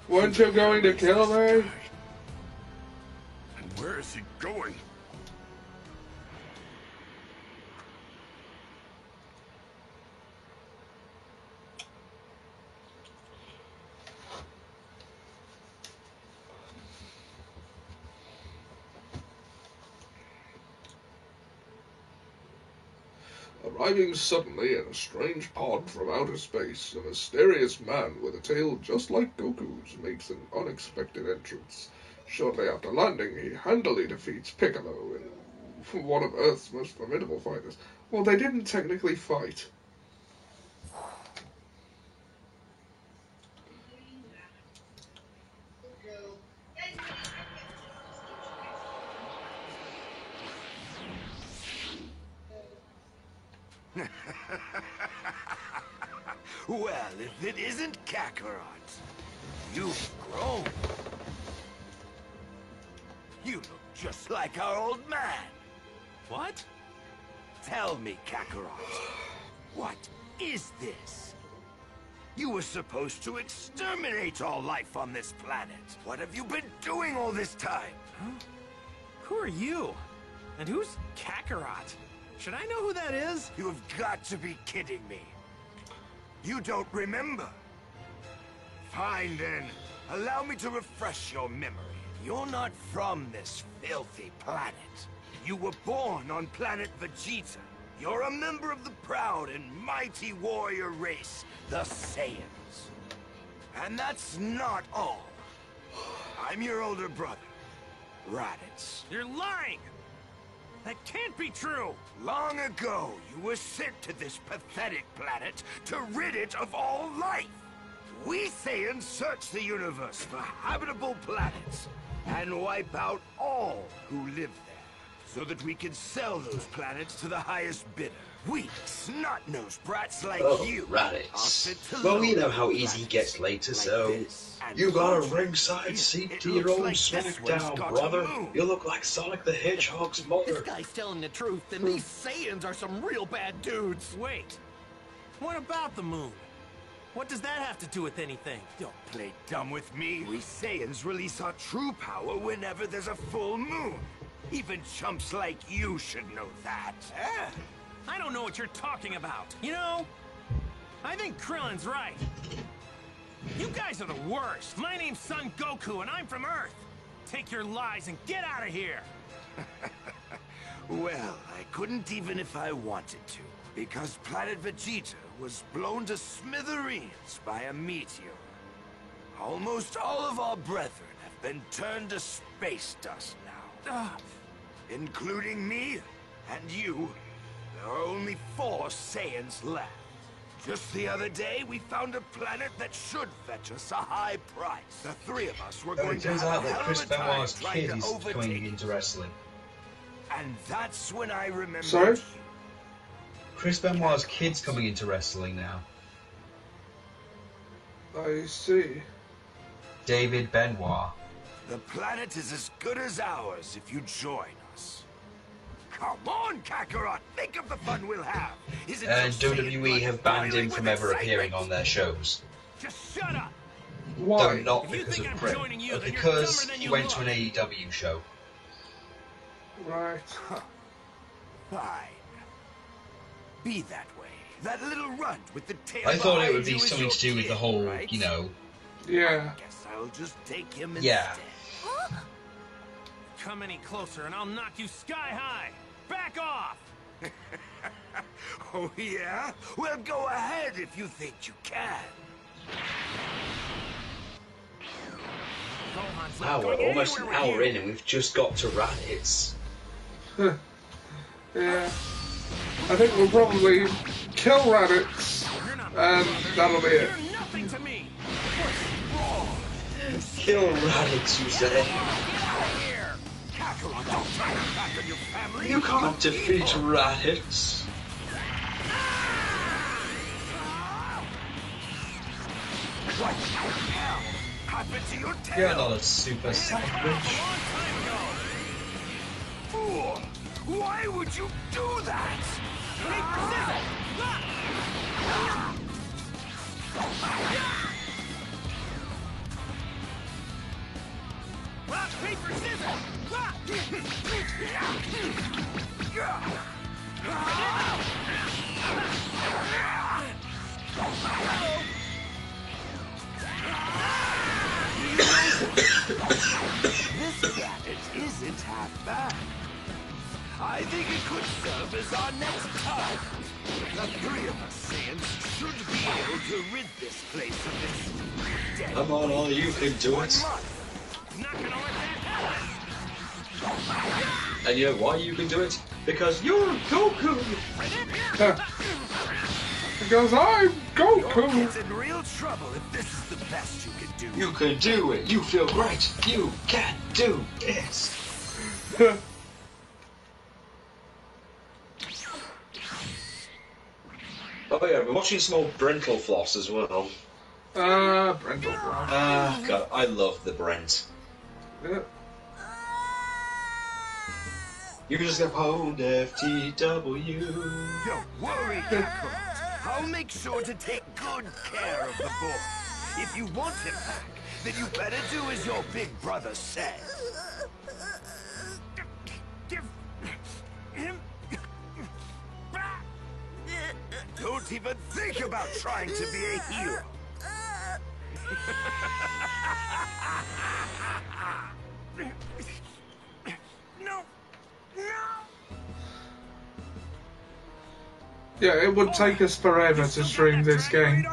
Weren't you going to kill me? And where is he going? Arriving suddenly in a strange pod from outer space, a mysterious man with a tail just like Goku's makes an unexpected entrance. Shortly after landing, he handily defeats Piccolo, one of Earth's most formidable fighters. Well, they didn't technically fight. Well, if it isn't Kakarot, you've grown. You look just like our old man. What? Tell me, Kakarot, what is this? You were supposed to exterminate all life on this planet. What have you been doing all this time? Huh? Who are you? And who's Kakarot? Should I know who that is? You've got to be kidding me. You don't remember? Fine then. Allow me to refresh your memory. You're not from this filthy planet. You were born on planet Vegeta. You're a member of the proud and mighty warrior race, the Saiyans. And that's not all. I'm your older brother, Raditz. You're lying! That can't be true! Long ago, you were sent to this pathetic planet to rid it of all life. We Saiyans search the universe for habitable planets and wipe out all who live there, so that we can sell those planets to the highest bidder. We snot-nosed brats like you are Raditz. sent to Well, we low know how easy he gets later, so you got a ringside seat to your own SmackDown, brother. You look like Sonic the Hedgehog's This mother. guy's telling the truth, and these Saiyans are some real bad dudes. Wait. What about the moon? What does that have to do with anything? Don't play dumb with me. We Saiyans release our true power whenever there's a full moon. Even chumps like you should know that. I don't know what you're talking about. You know, I think Krillin's right. You guys are the worst. My name's Son Goku, and I'm from Earth. Take your lies and get out of here. Well, I couldn't even if I wanted to, because planet Vegeta was blown to smithereens by a meteor. Almost all of our brethren have been turned to space dust now. Including me and you. There are only 4 Saiyans left. Just the other day, we found a planet that should fetch us a high price. The 3 of us were going It to turns have out a that hell Chris of a time Benoit's trying kid to is overtake coming it. into wrestling. And that's when I remembered Sorry? you. Chris Benoit's kid's coming into wrestling now. I see. David Benoit. The planet is as good as ours if you join us. Come on, Kakarot! Think of the fun we'll have! Isn't And your Saiyan WWE blood have banned him boiling from with ever appearing excitement? on their shows. Just shut up. Why? Though not If you because think of I'm Prim, joining you, but then you're because dumber than he you went to an look. AEW show. Right. Fine. Be that way. That little runt with the tail I thought it behind would be you is something your to do with kid, the whole, right? you know... Yeah. Guess I'll just take him Yeah. instead. Come any closer and I'll knock you sky high. Back off. Oh, yeah? Well, go ahead if you think you can. Gohan's Wow, not we're going almost an anywhere with hour you. in and we've just got to Raditz. Yeah. I think we'll probably kill Raditz, You're not and that'll be it. You're nothing to me. Kill Raditz, you say? Here. Kakarot, don't turn your back on your family. You can't defeat Raditz. What the hell happened to your tail? You're not a super sandwich. Fool! Why would you do that? Rock, paper, scissors. This gadget isn't half bad. I think it could serve as our next target. The 3 of us Saiyans should be able to rid this place of this dead. Come on, all you can do it. Not gonna let that happen. And you know why you can do it? Because you're Goku! Because I'm Your Goku! kid's in real trouble if this is the best you can do. You can do it! You feel great! You can do it! Oh yeah, we're watching some old Brental Floss as well. Brental Floss. Ah, God, I love the Brent. Yeah. You can just go Pwned FTW. Don't worry, Kakarot. I'll make sure to take good care of the boy. If you want him back, then you better do as your big brother says. Give him back. Don't even think about trying to be a hero. No. No. Yeah, it would take us forever to stream this game.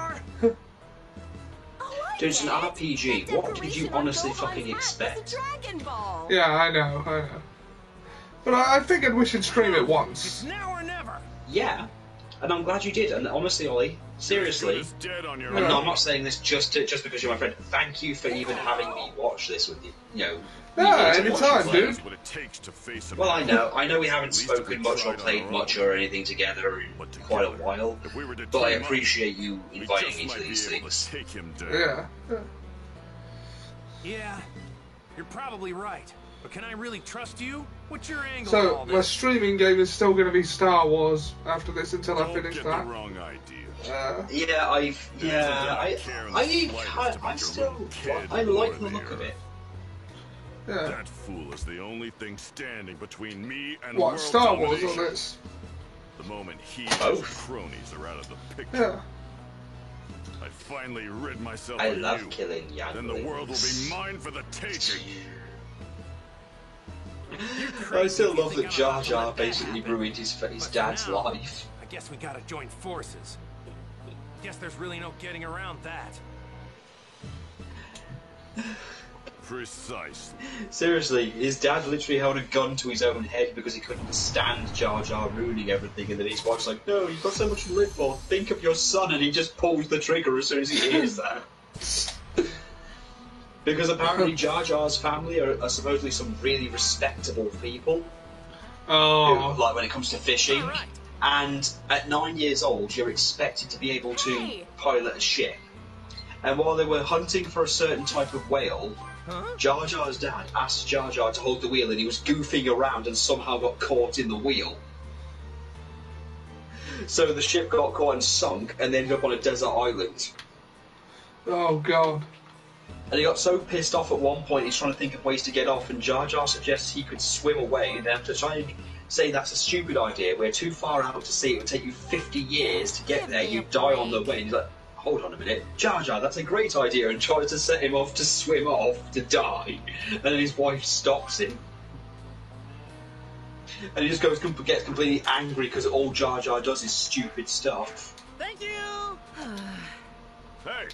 Dude, it's an RPG. What did you honestly fucking expect? Dragon Ball. Yeah, I know. But I figured we should stream it once. It's now or never. Yeah, and I'm glad you did. And honestly, Ollie, seriously, and no, I'm not saying this just because you're my friend. Thank you for even having me watch this with you. You know. Yeah, anytime, dude. Well, I know we haven't spoken much or played much or anything together in quite a while, but I appreciate you inviting me to these things. Yeah. Yeah, you're probably right. But can I really trust you? What's your angle on So all my this? streaming game is still going to be Star Wars after this until I finish that. Wrong idea. I like the look of it. Yeah. That fool is the only thing standing between me and What, world Star Wars domination. on this? The moment he and his cronies are out of the picture, Yeah. I finally rid myself I of love you. killing Then the world will younglings. be mine for the taking. I still love that Jar Jar basically ruined his dad's life. I guess we gotta join forces. Guess there's really no getting around that. Precisely. Seriously, his dad literally held a gun to his own head because he couldn't stand Jar Jar ruining everything, and then his wife's like, "No, you've got so much to live for. Think of your son," and he just pulls the trigger as soon as he hears that. Because apparently Jar Jar's family are supposedly some really respectable people. Oh. Who, like when it comes to fishing. And at 9 years old, you're expected to be able to pilot a ship. And while they were hunting for a certain type of whale, Jar Jar's dad asked Jar Jar to hold the wheel, and he was goofing around and somehow got caught in the wheel. So the ship got caught and sunk, and ended up on a desert island. Oh, God. And he got so pissed off at one point, he's trying to think of ways to get off, and Jar Jar suggests he could swim away, and then to try and say that's a stupid idea, we're too far out to sea, it would take you 50 years to get there, you die on the way. And he's like, hold on a minute, Jar Jar, that's a great idea, and tries to set him off to swim off to die. And then his wife stops him. And he just gets completely angry because all Jar Jar does is stupid stuff. Thank you! Hey!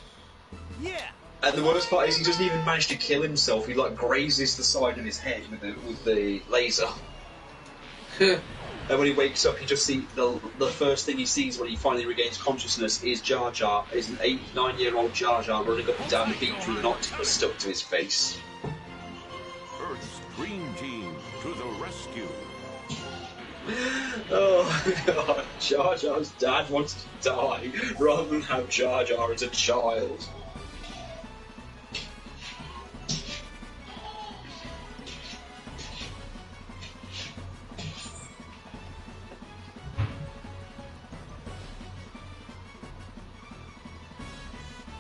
Yeah! And the worst part is he doesn't even manage to kill himself, he like grazes the side of his head with the laser. And when he wakes up, he just sees the first thing he sees when he finally regains consciousness is Jar Jar, is an 8-9-year-old Jar Jar running up and down the beach with an octopus stuck to his face. Earth's Dream Team to the rescue. Oh God, Jar Jar's dad wants to die rather than have Jar Jar as a child.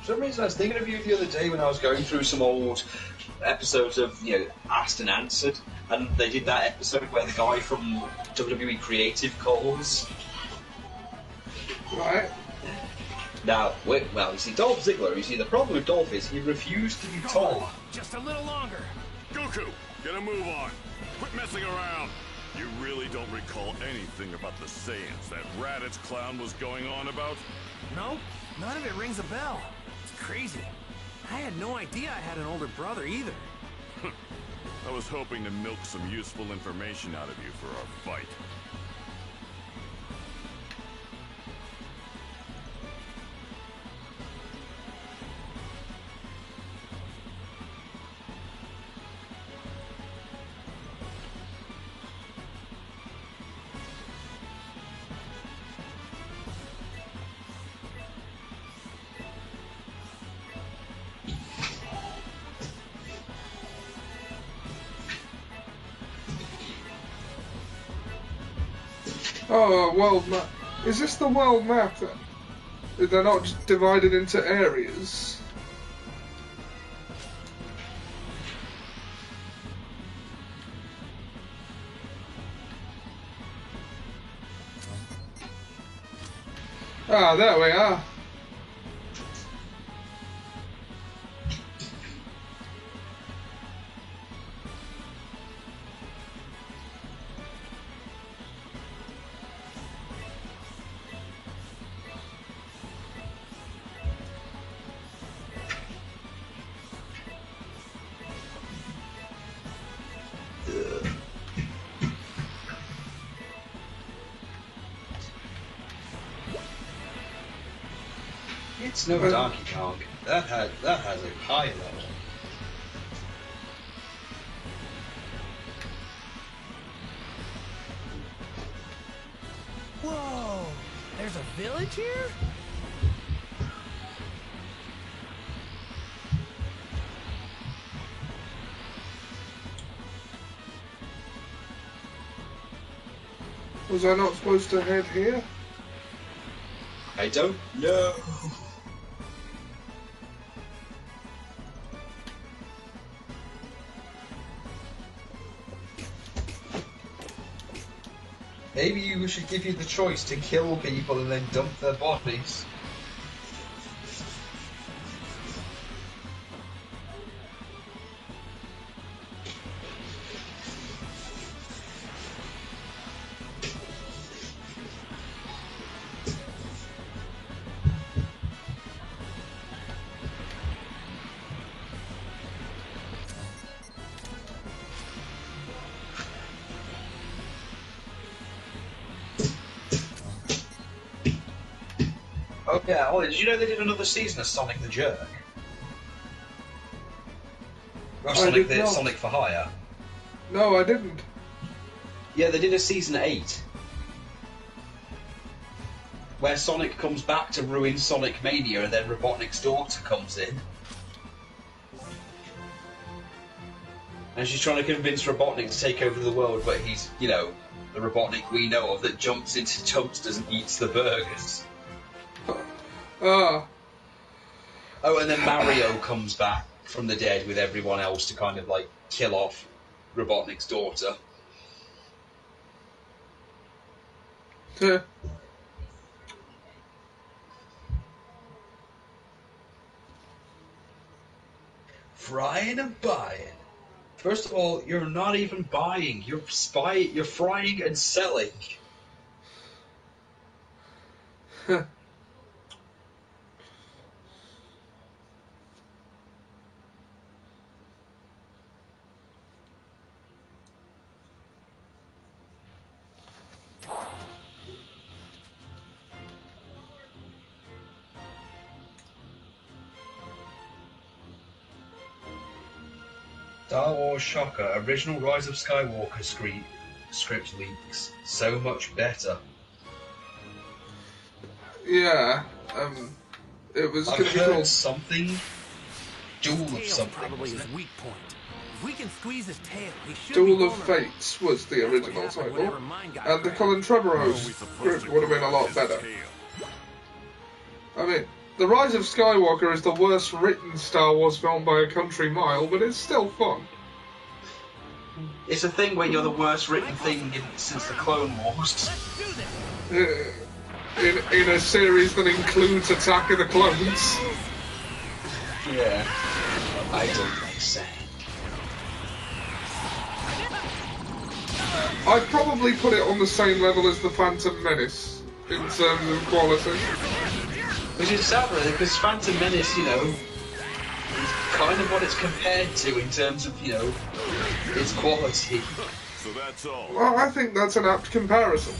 For some reason I was thinking of you the other day when I was going through some old episodes of, Asked and Answered, and they did that episode where the guy from WWE Creative calls. Right. Now, well, you see, Dolph Ziggler, the problem with Dolph is he refused to be told. Just a little longer. Goku, get a move on. Quit messing around. You really don't recall anything about the Saiyans that Raditz clown was going on about? No, none of it rings a bell. It's crazy. I had no idea I had an older brother either. I was hoping to milk some useful information out of you for our fight. Oh, world map. Is this the world map then? They're not just divided into areas? Ah, there we are. It's no Donkey Kong. That has a high level. Whoa! There's a village here? Was I not supposed to head here? I don't know. Maybe we should give you the choice to kill people and then dump their bodies. Oh yeah, Ollie, did you know they did another season of Sonic the Jerk? Or Sonic for Hire? No, I didn't. Yeah, they did a season 8. Where Sonic comes back to ruin Sonic Mania and then Robotnik's daughter comes in. And she's trying to convince Robotnik to take over the world, but he's, you know, the Robotnik we know of that jumps into toasters and eats the burgers. Oh, and then Mario comes back from the dead with everyone else to kind of like kill off Robotnik's daughter. Frying and buying. First of all, you're not even buying. You're frying and selling. Star Wars shocker, original Rise of Skywalker script leaks. So much better. Yeah, it was going to be called something. Duel of something. Probably his weak point. If we can squeeze his tail, he should Duel of Fates was the original title, and the Colin Trevorrow script would have been a lot better. I mean, The Rise of Skywalker is the worst written Star Wars film by a country mile, but it's still fun. It's a thing when you're the worst written thing since the Clone Wars. In a series that includes Attack of the Clones. Yeah. I don't like saying. I'd probably put it on the same level as The Phantom Menace in terms of quality. Which is sad, really, because Phantom Menace, you know, is kind of what it's compared to in terms of, you know, its quality. So that's all. Well, I think that's an apt comparison.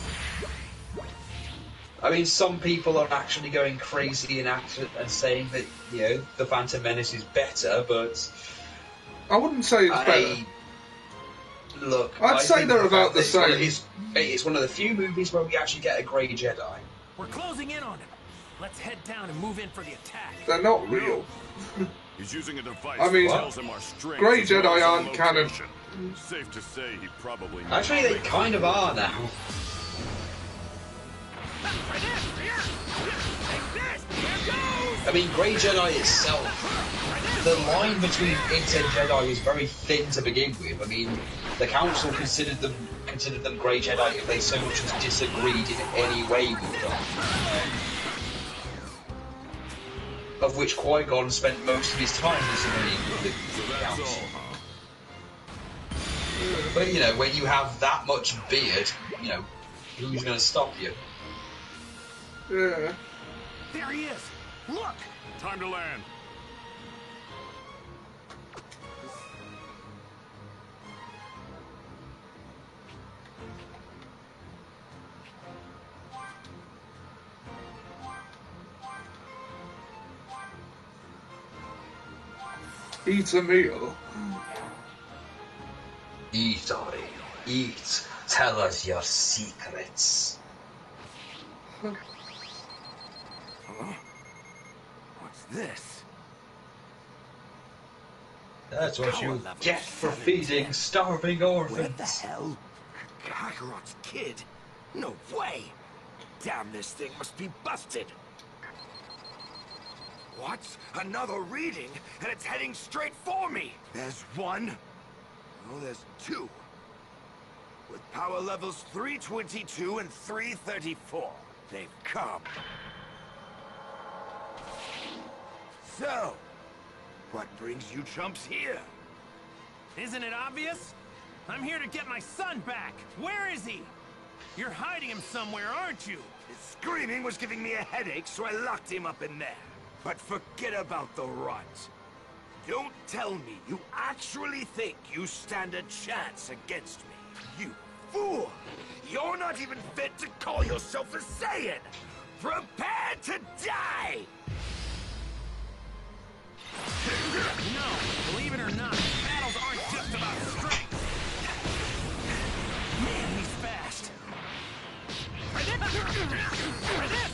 I mean, some people are actually going crazy and saying that, you know, The Phantom Menace is better, but... I wouldn't say it's better. Look, I'd say they're about the same. It's one of the few movies where we actually get a Grey Jedi. We're closing in on him. Let's head down and move in for the attack. They're not real. He's using a device I mean, that tells him our strength. Grey Jedi aren't canon. Safe to say he probably... Actually, they kind of are now. I mean, Grey Jedi itself, the line between it and Jedi is very thin to begin with. I mean, the Council considered them Grey Jedi if they so much as disagreed in any way with them. Of which Qui-Gon spent most of his time disagreeing with the Council. But, you know, when you have that much beard, you know, who's going to stop you? Yeah. There he is! Look! Time to land. Eat a meal. Eat, Ori. Eat. Tell us your secrets. Huh? What's this? That's what you get for feeding starving orphans. What the hell? Kakarot's kid? No way! Damn, this thing must be busted! What? Another reading? And it's heading straight for me! There's one. Oh, there's two. With power levels 322 and 334. They've come. So, what brings you chumps here? Isn't it obvious? I'm here to get my son back. Where is he? You're hiding him somewhere, aren't you? His screaming was giving me a headache, so I locked him up in there. But forget about the runt. Don't tell me you actually think you stand a chance against me. You fool! You're not even fit to call yourself a Saiyan! Prepare to die! No, believe it or not, battles aren't just about strength. Man, he's fast. For this!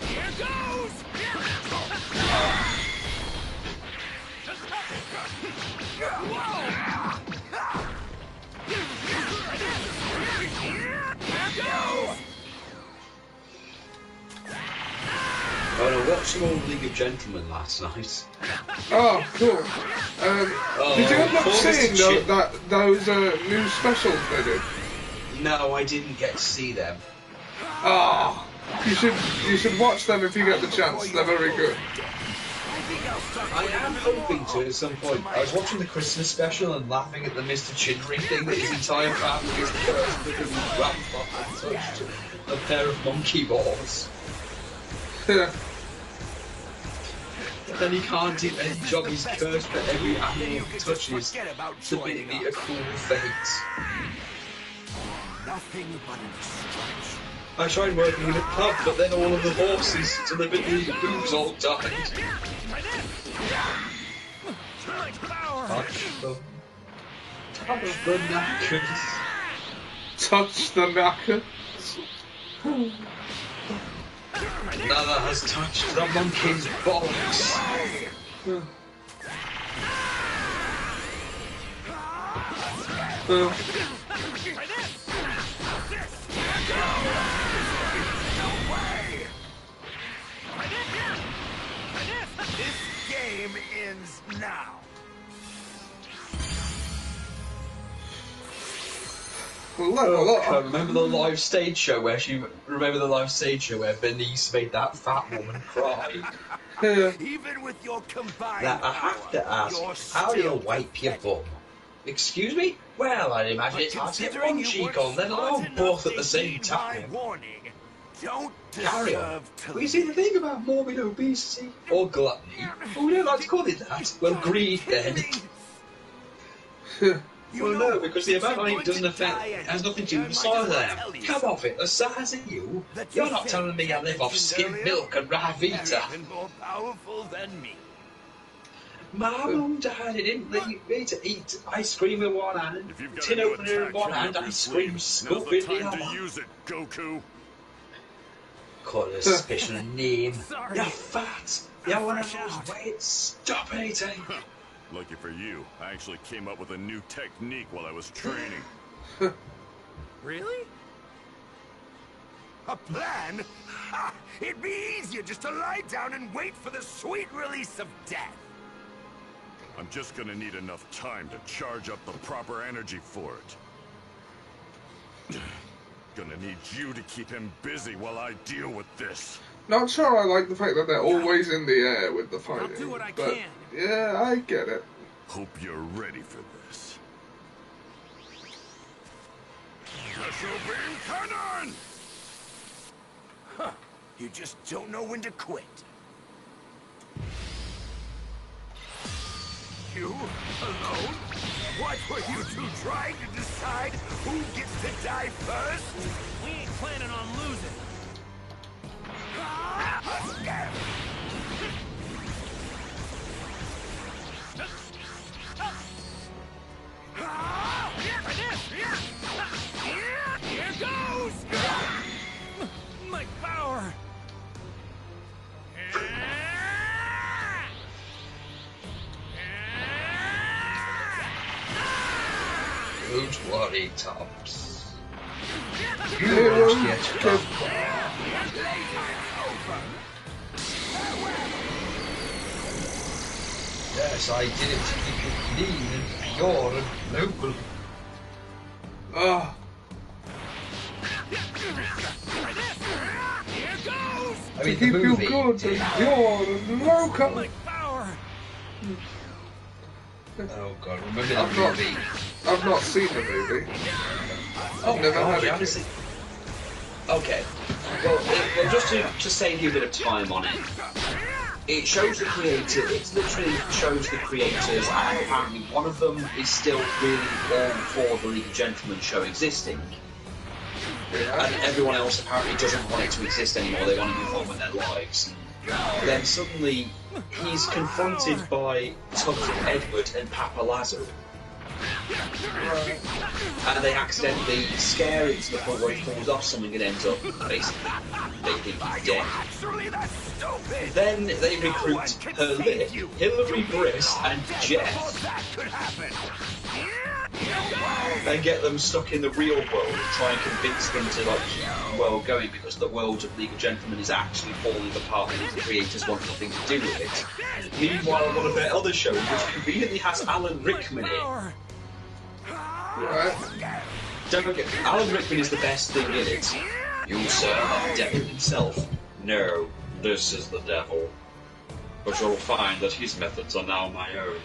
Here goes! Oh, I watched some old League of Gentlemen last night. Oh, cool. Did you end up seeing those new specials they did? No, I didn't get to see them. Oh, you should watch them if you get the chance. They're very good. I am hoping to at some point. I was watching the Christmas special and laughing at the Mr. Chinnery thing that his entire family is cursed because his grandfather touched a pair of monkey balls. Yeah. But then he can't do any job, he's cursed for every animal he touches to be a cool fate. Nothing but a distraction. I tried working in a pub, but then all of the horses deliberately boobs all died. Touch them. Touch the knackers. Touch the knackers. Another has touched the monkey's bollocks. This game ends now. Level up. Remember the live stage show where Bernice made that fat woman cry? Even with your combined Now, I have to ask, how do you wipe your bum? Excuse me? Well, I'd imagine it's hard to get one cheek on, let alone both at the same time. Don't Carry on. Well, you see, the thing about morbid obesity, or gluttony, well, we don't like to call it that. Well, greed then. Well, no, because the amount I eat doesn't affect, has nothing to do with the size I am. Come off it, the size of you? You're not telling me I live off skimmed milk and Ravita. More powerful than me. My mum and dad didn't leave me to eat ice cream in one hand, tin opener in one hand, ice cream scoop in the other. Use it, Goku. Call it a special name. You're fat. You're one of those weights. Stop eating. Lucky for you, I actually came up with a new technique while I was training. Really? A plan? Ha! It'd be easier just to lie down and wait for the sweet release of death. I'm just gonna need enough time to charge up the proper energy for it. Gonna need you to keep him busy while I deal with this. Not sure I like the fact that they're always in the air with the fighting. I'll do what I but can. yeah, I get it. Hope you're ready for this. Special beam cannon! Huh. You just don't know when to quit. You? Alone? What were you two trying to decide who gets to die first? We ain't planning on losing. Here goes! My power! Huge worry tops. Heroes Get come. Yes, I did it to keep it clean and pure and noble. Ah, I to mean, keep the you movie, good and pure and local. My power! oh god, remember the I've not- movie? I've not seen the movie. Oh, never god, had you it. haven't seen... Okay. Well, just to save you a bit of time on it, it shows the creator, it literally shows the creators, and apparently one of them is still really all for the League of Gentlemen show existing. And everyone else apparently doesn't want it to exist anymore, they want to move on with their lives. And then suddenly, he's confronted by Tubbs and Edward and Papa Lazo. And they accidentally scare into the point where he falls off something and ends up basically they think he's dead. Then they recruit Hurlip, Hilary Briss and Jeff and get them stuck in the real world and try and convince them to like keep the world going because the world of League of Gentlemen is actually falling apart and the creators want nothing to do with it. Meanwhile, one of their other shows, which conveniently has Alan Rickman in it, Right. don't forget, Alan Rickman is the best thing in it. You, sir, are the devil himself. No, this is the devil. But you'll find that his methods are now my own.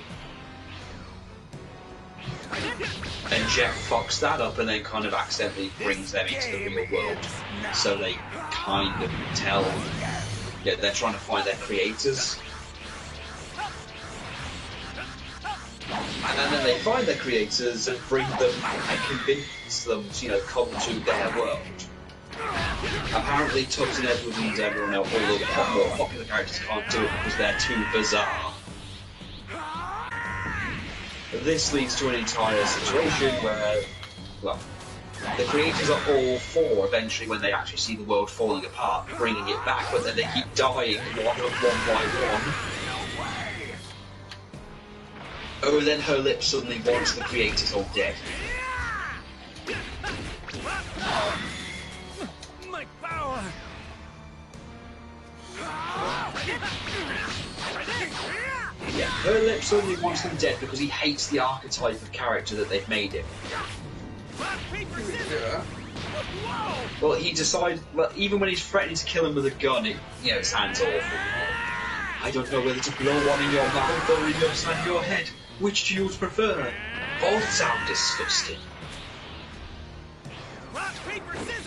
And Jeff fucks that up and then kind of accidentally brings them into the real world. So they kind of tell... Yeah, they're trying to find their creators. And then they find their creators and bring them and convince them to, you know, come to their world. Apparently Tubbs and Edward and everyone else, all the more popular characters can't do it because they're too bizarre. This leads to an entire situation where, well, the creators are all for, eventually when they actually see the world falling apart, bringing it back, but then they keep dying one by one. Oh, then Hurlip suddenly wants the creators all dead. My power! Yeah, Hurlip suddenly wants them dead because he hates the archetype of character that they've made him. Yeah. Well, he decides, well, even when he's threatening to kill him with a gun, it sounds awful. I don't know whether to blow one in your mouth or inside your head. Which do you prefer? Both sound disgusting.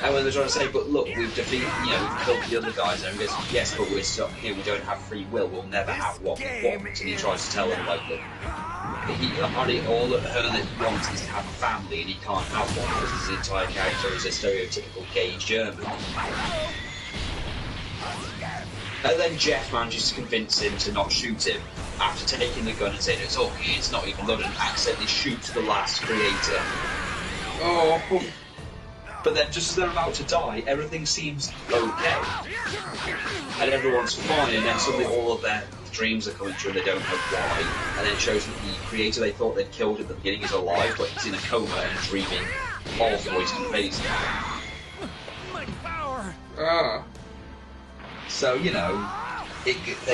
And when they're trying to say, but look, we've defeated, we've killed the other guys, and he goes, yes, but we're stuck here, we don't have free will, we'll never have what we want. And he tries to tell them, like, look, apparently all that Hurlip wants is to have a family, and he can't have one because his entire character is a stereotypical gay German. And then Jeff manages to convince him to not shoot him after taking the gun and saying it's okay, it's not even loaded, and accidentally shoots the last creator. Oh. But then just as they're about to die, everything seems okay. And everyone's fine, and then suddenly all of their dreams are coming true and they don't know why. And then it shows that the creator they thought they'd killed at the beginning is alive, but he's in a coma and dreaming of voiced and face. My power! Ah. So, they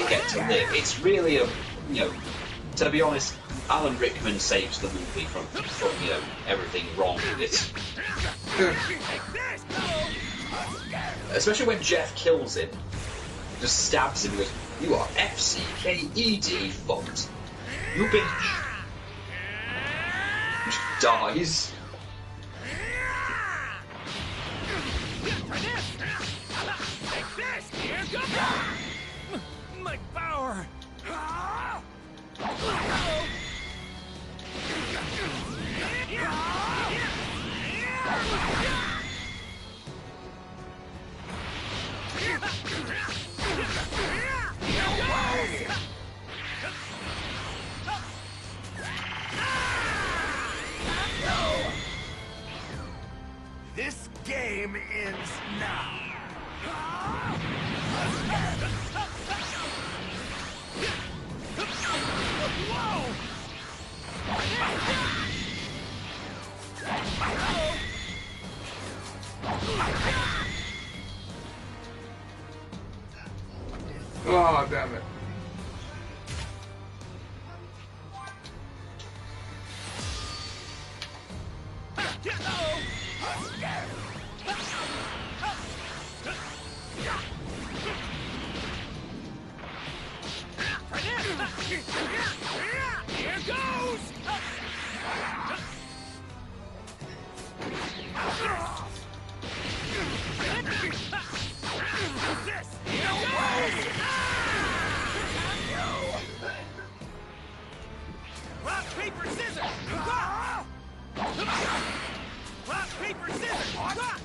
get to live. It's really to be honest, Alan Rickman saves the movie from everything wrong with it. Especially when Jeff kills him, just stabs him with, "You are FCKED fucked. You bitch." Just dies. My power! game ends now. Oh, damn it. Here goes! Rock, paper, scissors! Rock, paper, scissors! Rock!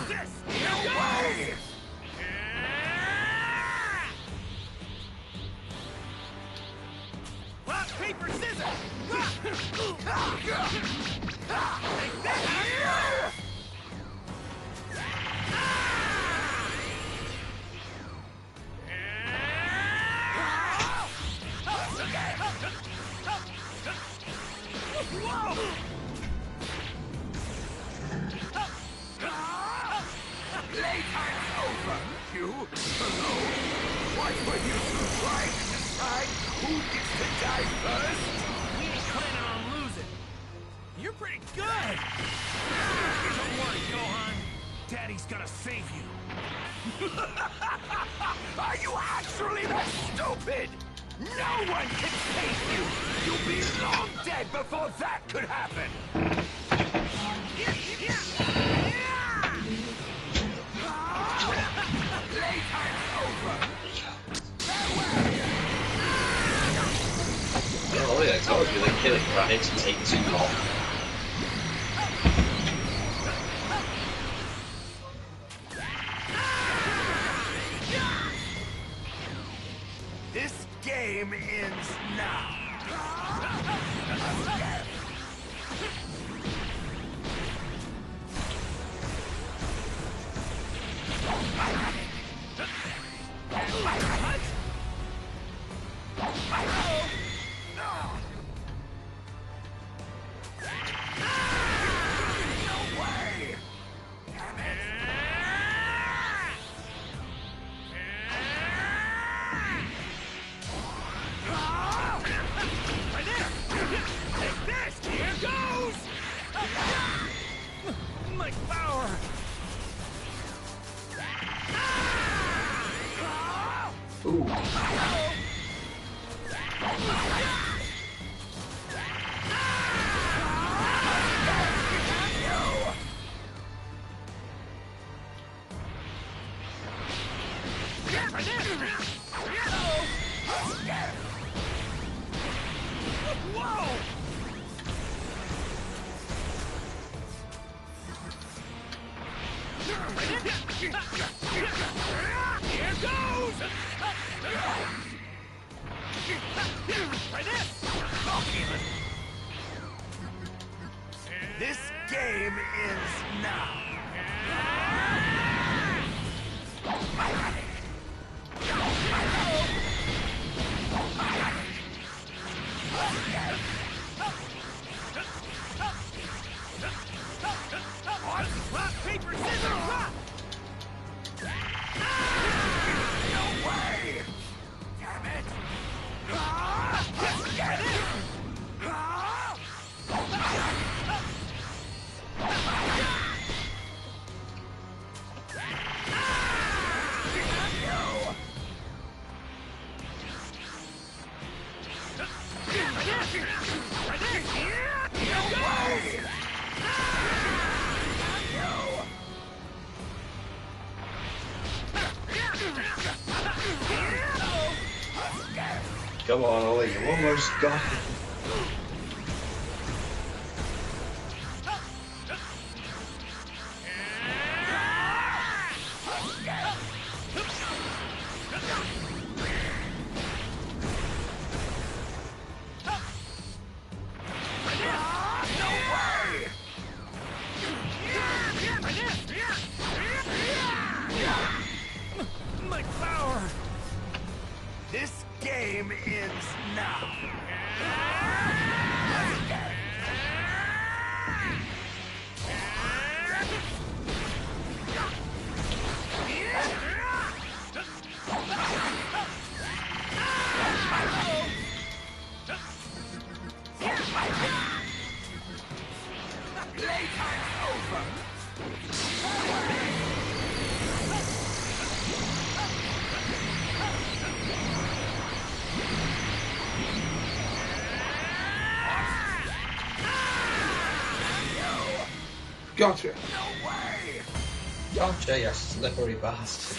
This! Here goes! Rock, paper, scissors! Rock! Take this! Playtime's over. You alone. What were you trying to decide who gets to die first? We ain't planning on losing. You're pretty good. Don't worry, Gohan. Daddy's gonna save you. Are you actually that stupid? No one can save you! You'll be long dead before that could happen! Playtime's over! Oh yeah, I told you they're killing Raditz and taking too long. This game ends now. My power! Ooh. Whoa! Here goes! This game ends now. Rock, paper, scissors, rock! No way! Damn it! Come on, Ollie, you almost got it. This game ends now. Playtime's over. Gotcha. No way. Gotcha, you slippery bastard.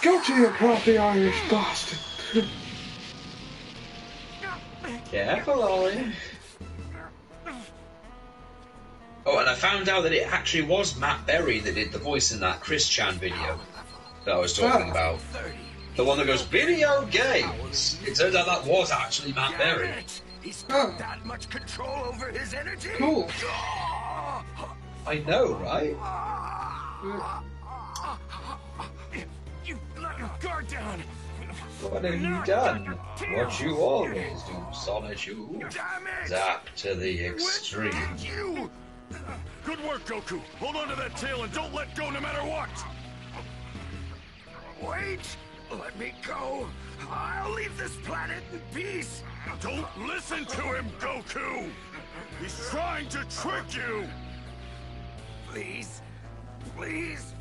Gotcha, you crafty Irish bastard. Careful, Ollie. Oh, and I found out that it actually was Matt Berry that did the voice in that Chris Chan video that I was talking about. The one that goes, video games! It turns out that was actually Matt Berry. He's got that much control over his energy. Cool. I know, right? You let your guard down. What have you done? What you always do, Sonichu. Zap to the extreme. You. Good work, Goku. Hold on to that tail and don't let go no matter what. Wait. Let me go. I'll leave this planet in peace. Don't listen to him, Goku. He's trying to trick you. Please. Please.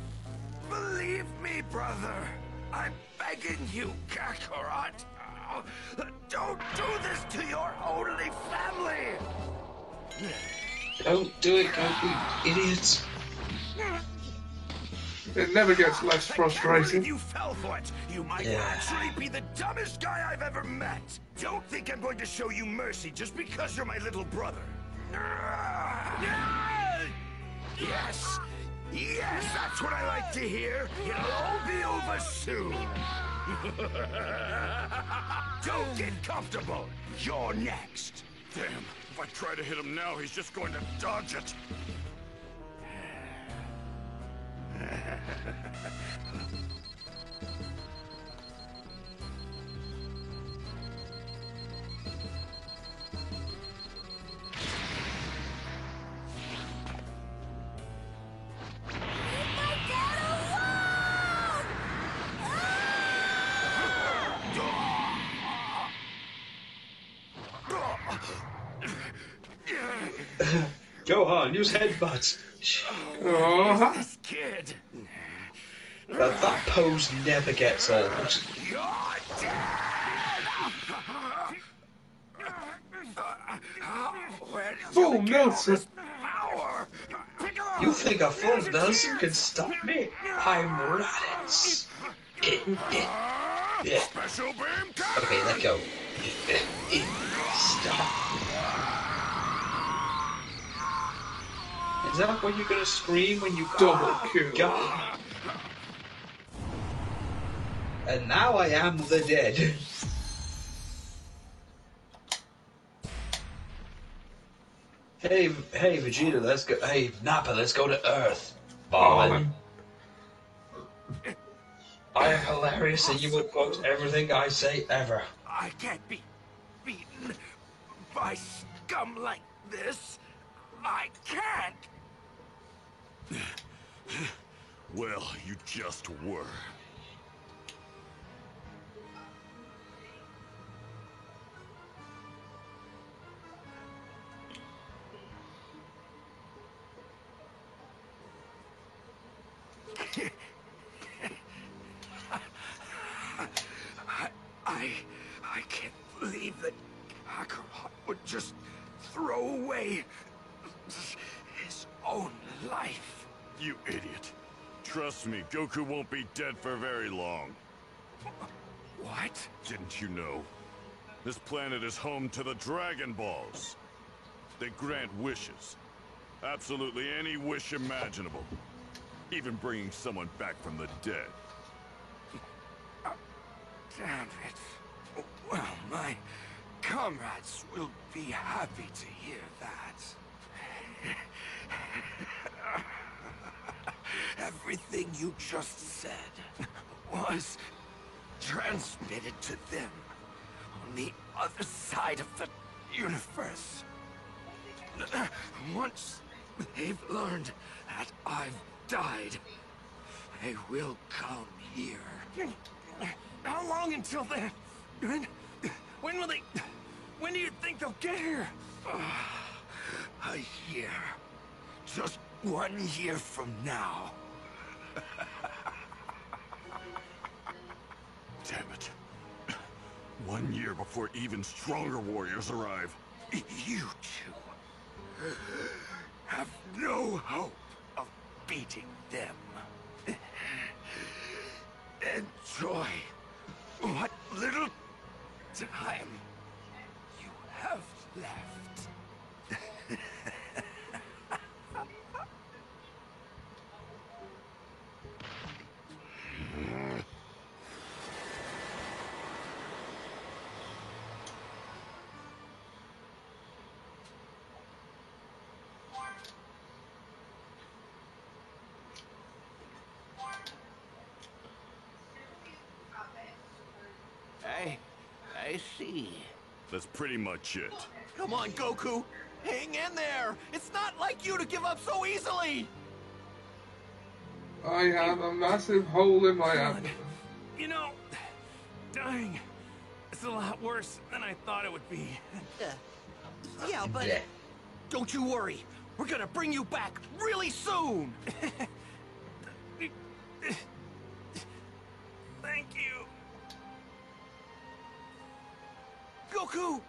Believe me, brother. I'm begging you, Kakarot. Don't do this to your only family. Don't do it, Goku, idiots. It never gets less frustrating. You fell for it. You might actually be the dumbest guy I've ever met. Don't think I'm going to show you mercy just because you're my little brother. Yes. Yes, that's what I like to hear. It'll all be over soon. Don't get comfortable. You're next. Damn, if I try to hit him now, he's just going to dodge it. Gohan, use headbutt. This kid. That pose never gets old. You're dead. Full Nelson. You think a full Nelson can stop me? I'm Raditz. Yeah. Special beam. Okay, let go. Stop. Is that what you're gonna scream when you double kill? God. And now I am the dead. Hey, Vegeta, let's go. Hey, Nappa, let's go to Earth. Ballin'. I am hilarious, and you would quote everything I say ever. I can't be beaten by scum like this. I can't. Well, you just were. I can't believe that Kakarot would just throw away his own life. You idiot. Trust me, Goku won't be dead for very long. What? Didn't you know? This planet is home to the Dragon Balls. They grant wishes. Absolutely any wish imaginable. Even bringing someone back from the dead. Damn it. Well, my comrades will be happy to hear that. Everything you just said was transmitted to them on the other side of the universe. Once they've learned that I've died, they will come here. How long until then? When will they... When do you think they'll get here? A year. Just 1 year from now. Damn it. 1 year before even stronger warriors arrive. You two have no hope of beating them. Enjoy what little time you have left. I see. That's pretty much it. Come on, Goku! Hang in there! It's not like you to give up so easily! I have a massive hole in my abdomen. You know, dying is a lot worse than I thought it would be. Yeah, but don't you worry. We're gonna bring you back really soon! Thank you. Goku!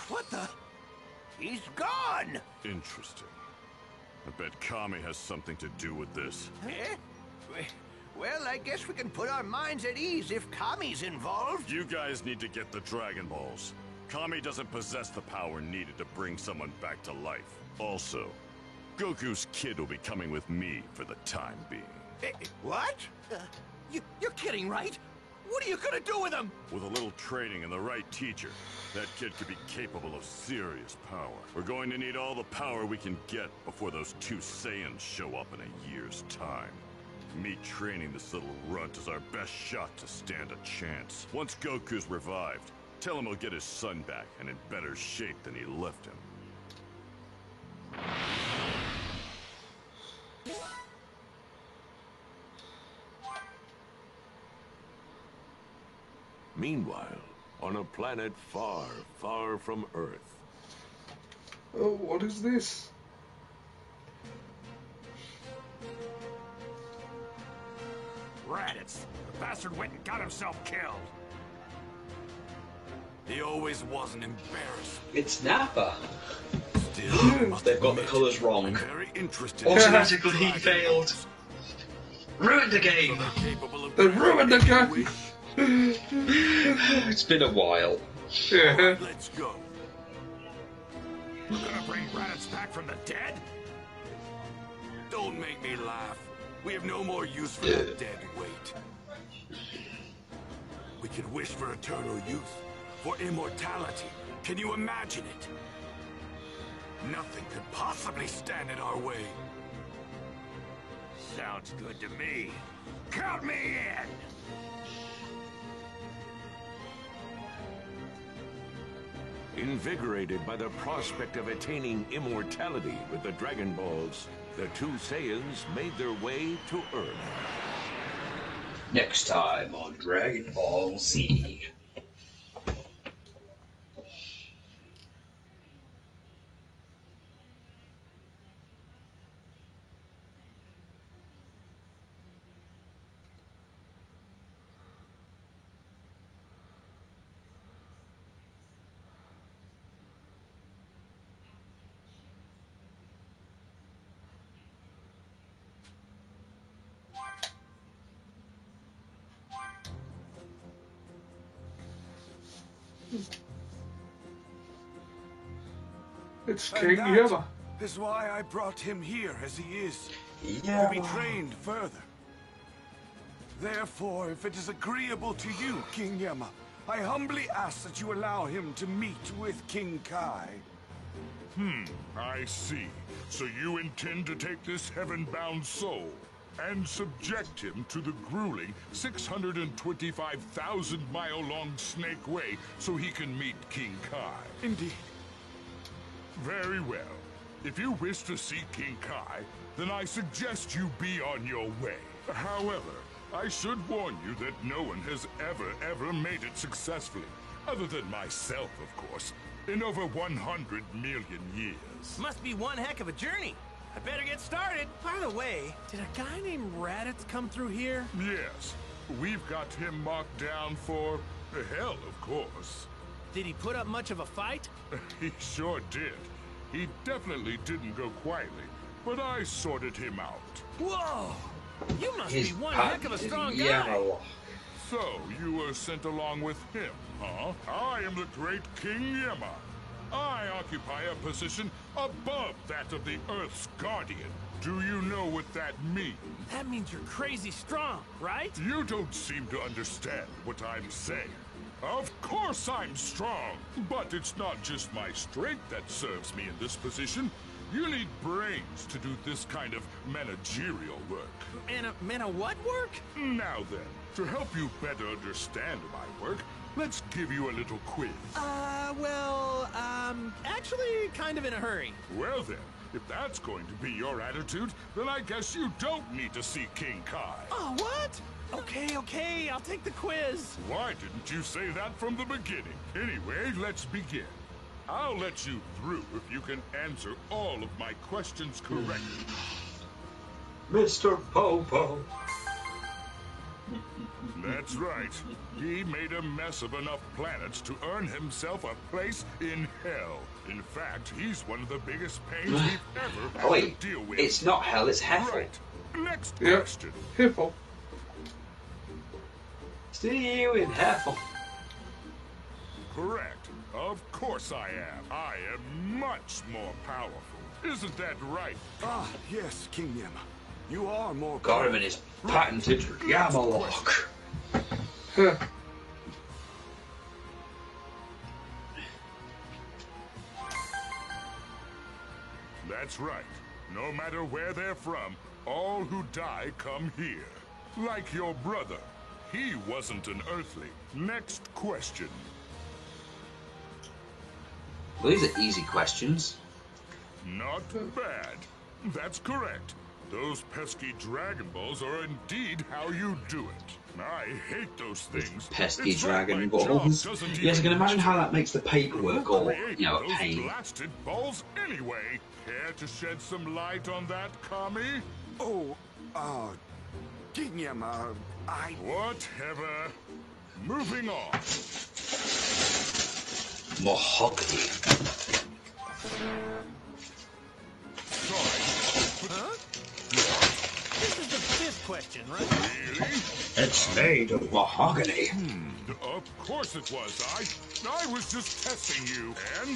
What the? He's gone! Interesting. I bet Kami has something to do with this. Eh? Well, I guess we can put our minds at ease if Kami's involved. You guys need to get the Dragon Balls. Kami doesn't possess the power needed to bring someone back to life. Also, Goku's kid will be coming with me for the time being. What? You're kidding, right? What are you gonna do with him? With a little training and the right teacher, that kid could be capable of serious power. We're going to need all the power we can get before those 2 Saiyans show up in a year's time. Me training this little runt is our best shot to stand a chance. Once Goku's revived, tell him he'll get his son back and in better shape than he left him. Meanwhile, on a planet far, far from Earth. Oh, what is this? Raditz! The bastard went and got himself killed! He always wasn't embarrassed. It's Nappa. Still, They've got the colours wrong. very interested. Automatically he failed. Ruined the game. They ruined the game. It's been a while. Yeah. Let's go. We're gonna bring Raditz back from the dead? Don't make me laugh. We have no more use for that dead weight. We can wish for eternal youth, for immortality. Can you imagine it? Nothing could possibly stand in our way. Sounds good to me. Count me in! Invigorated by the prospect of attaining immortality with the Dragon Balls, the 2 Saiyans made their way to Earth. Next time on Dragon Ball Z. It's And King that Yama. is why I brought him here as he is. Yeah. To be trained further. Therefore, if it is agreeable to you, King Yama, I humbly ask that you allow him to meet with King Kai. I see. So you intend to take this heaven-bound soul? and subject him to the grueling 625,000-mile-long Snake Way so he can meet King Kai. Indeed. Very well. If you wish to see King Kai, then I suggest you be on your way. However, I should warn you that no one has ever made it successfully, other than myself, of course, in over 100 million years. Must be one heck of a journey. I better get started. By the way, did a guy named Raditz come through here? Yes. We've got him marked down for hell, of course. Did he put up much of a fight? He sure did. He definitely didn't go quietly, but I sorted him out. Whoa! You must His be one pattern heck of a is strong guy. yellow. So, you were sent along with him, huh? I am the great King Yema. I occupy a position above that of the Earth's Guardian. Do you know what that means? That means you're crazy strong, right? You don't seem to understand what I'm saying. Of course I'm strong, but it's not just my strength that serves me in this position. You need brains to do this kind of managerial work. Man, a what work? Now then, to help you better understand my work, let's give you a little quiz. Actually, kind of in a hurry. Well then, if that's going to be your attitude, then I guess you don't need to see King Kai. Oh, what? Okay, I'll take the quiz. Why didn't you say that from the beginning? Anyway, let's begin. I'll let you through if you can answer all of my questions correctly. Mr. Popo. That's right. He made a mess of enough planets to earn himself a place in hell. In fact, he's one of the biggest pains we've ever had to deal with. It's not hell, it's Heffel. Right. Next question. Heffel. Still in Heffel. Correct. Of course I am. I am much more powerful. Isn't that right? Ah, yes, King Yema. You are more Got him in his patented Yamalock. That's right. No matter where they're from, all who die come here. Like your brother. He wasn't an Earthling. Next question. Well, these are easy questions. Not bad. That's correct. Those pesky Dragon Balls are indeed how you do it. I hate those things. Pesky It's like Dragon my Balls. job doesn't Yes, I can even imagine how that mention makes the paperwork all, create you know, a those pain. blasted balls anyway. Care to shed some light on that, Kami? Oh, King Yema, Whatever. Moving on. Mahogany. Sorry. Huh? This is the fifth question, right? Really? It's made of mahogany. Of course it was. I was just testing you. And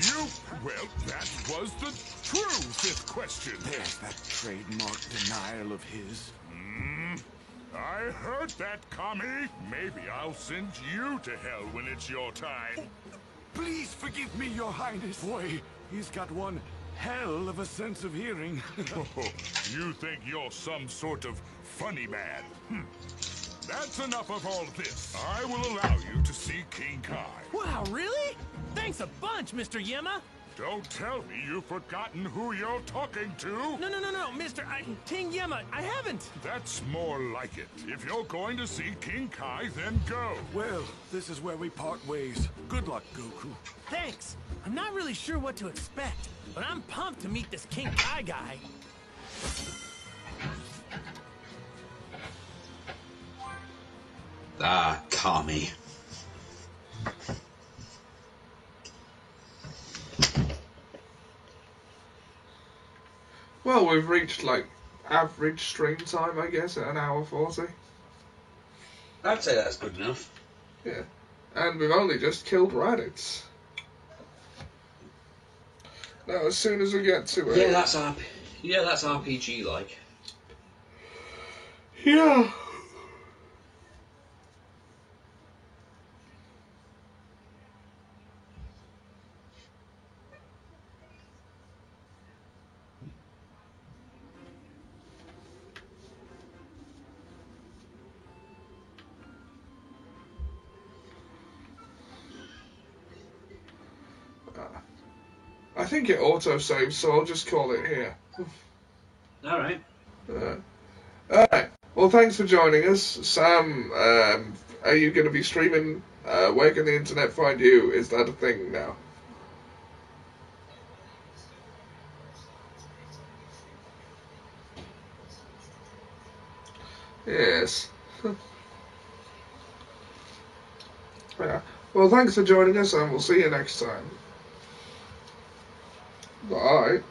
you, well, that was the true fifth question. there's that trademark denial of his. I heard that, Kami. Maybe I'll send you to hell when it's your time. Please forgive me, Your Highness. Boy, he's got one hell of a sense of hearing. You think you're some sort of funny man? That's enough of all this. I will allow you to see King Kai. Wow, really? Thanks a bunch, Mr. Yema. Don't tell me you've forgotten who you're talking to. No, King Yema, I haven't. That's more like it. If you're going to see King Kai, then go. Well, this is where we part ways. Good luck, Goku. Thanks. I'm not really sure what to expect, but I'm pumped to meet this King Kai guy. Ah, Kami. Well, we've reached, like, average stream time, I guess, at 1:40. I'd say that's good enough. Yeah. And we've only just killed Raditz. Now, as soon as we get to it... Yeah, that's RPG-like. Yeah. I think it auto-saves, so I'll just call it here. Alright. Alright. Well, thanks for joining us. Sam, are you going to be streaming? Where can the internet find you? Is that a thing now? Yes. Yeah. Well, thanks for joining us, and we'll see you next time. Bye.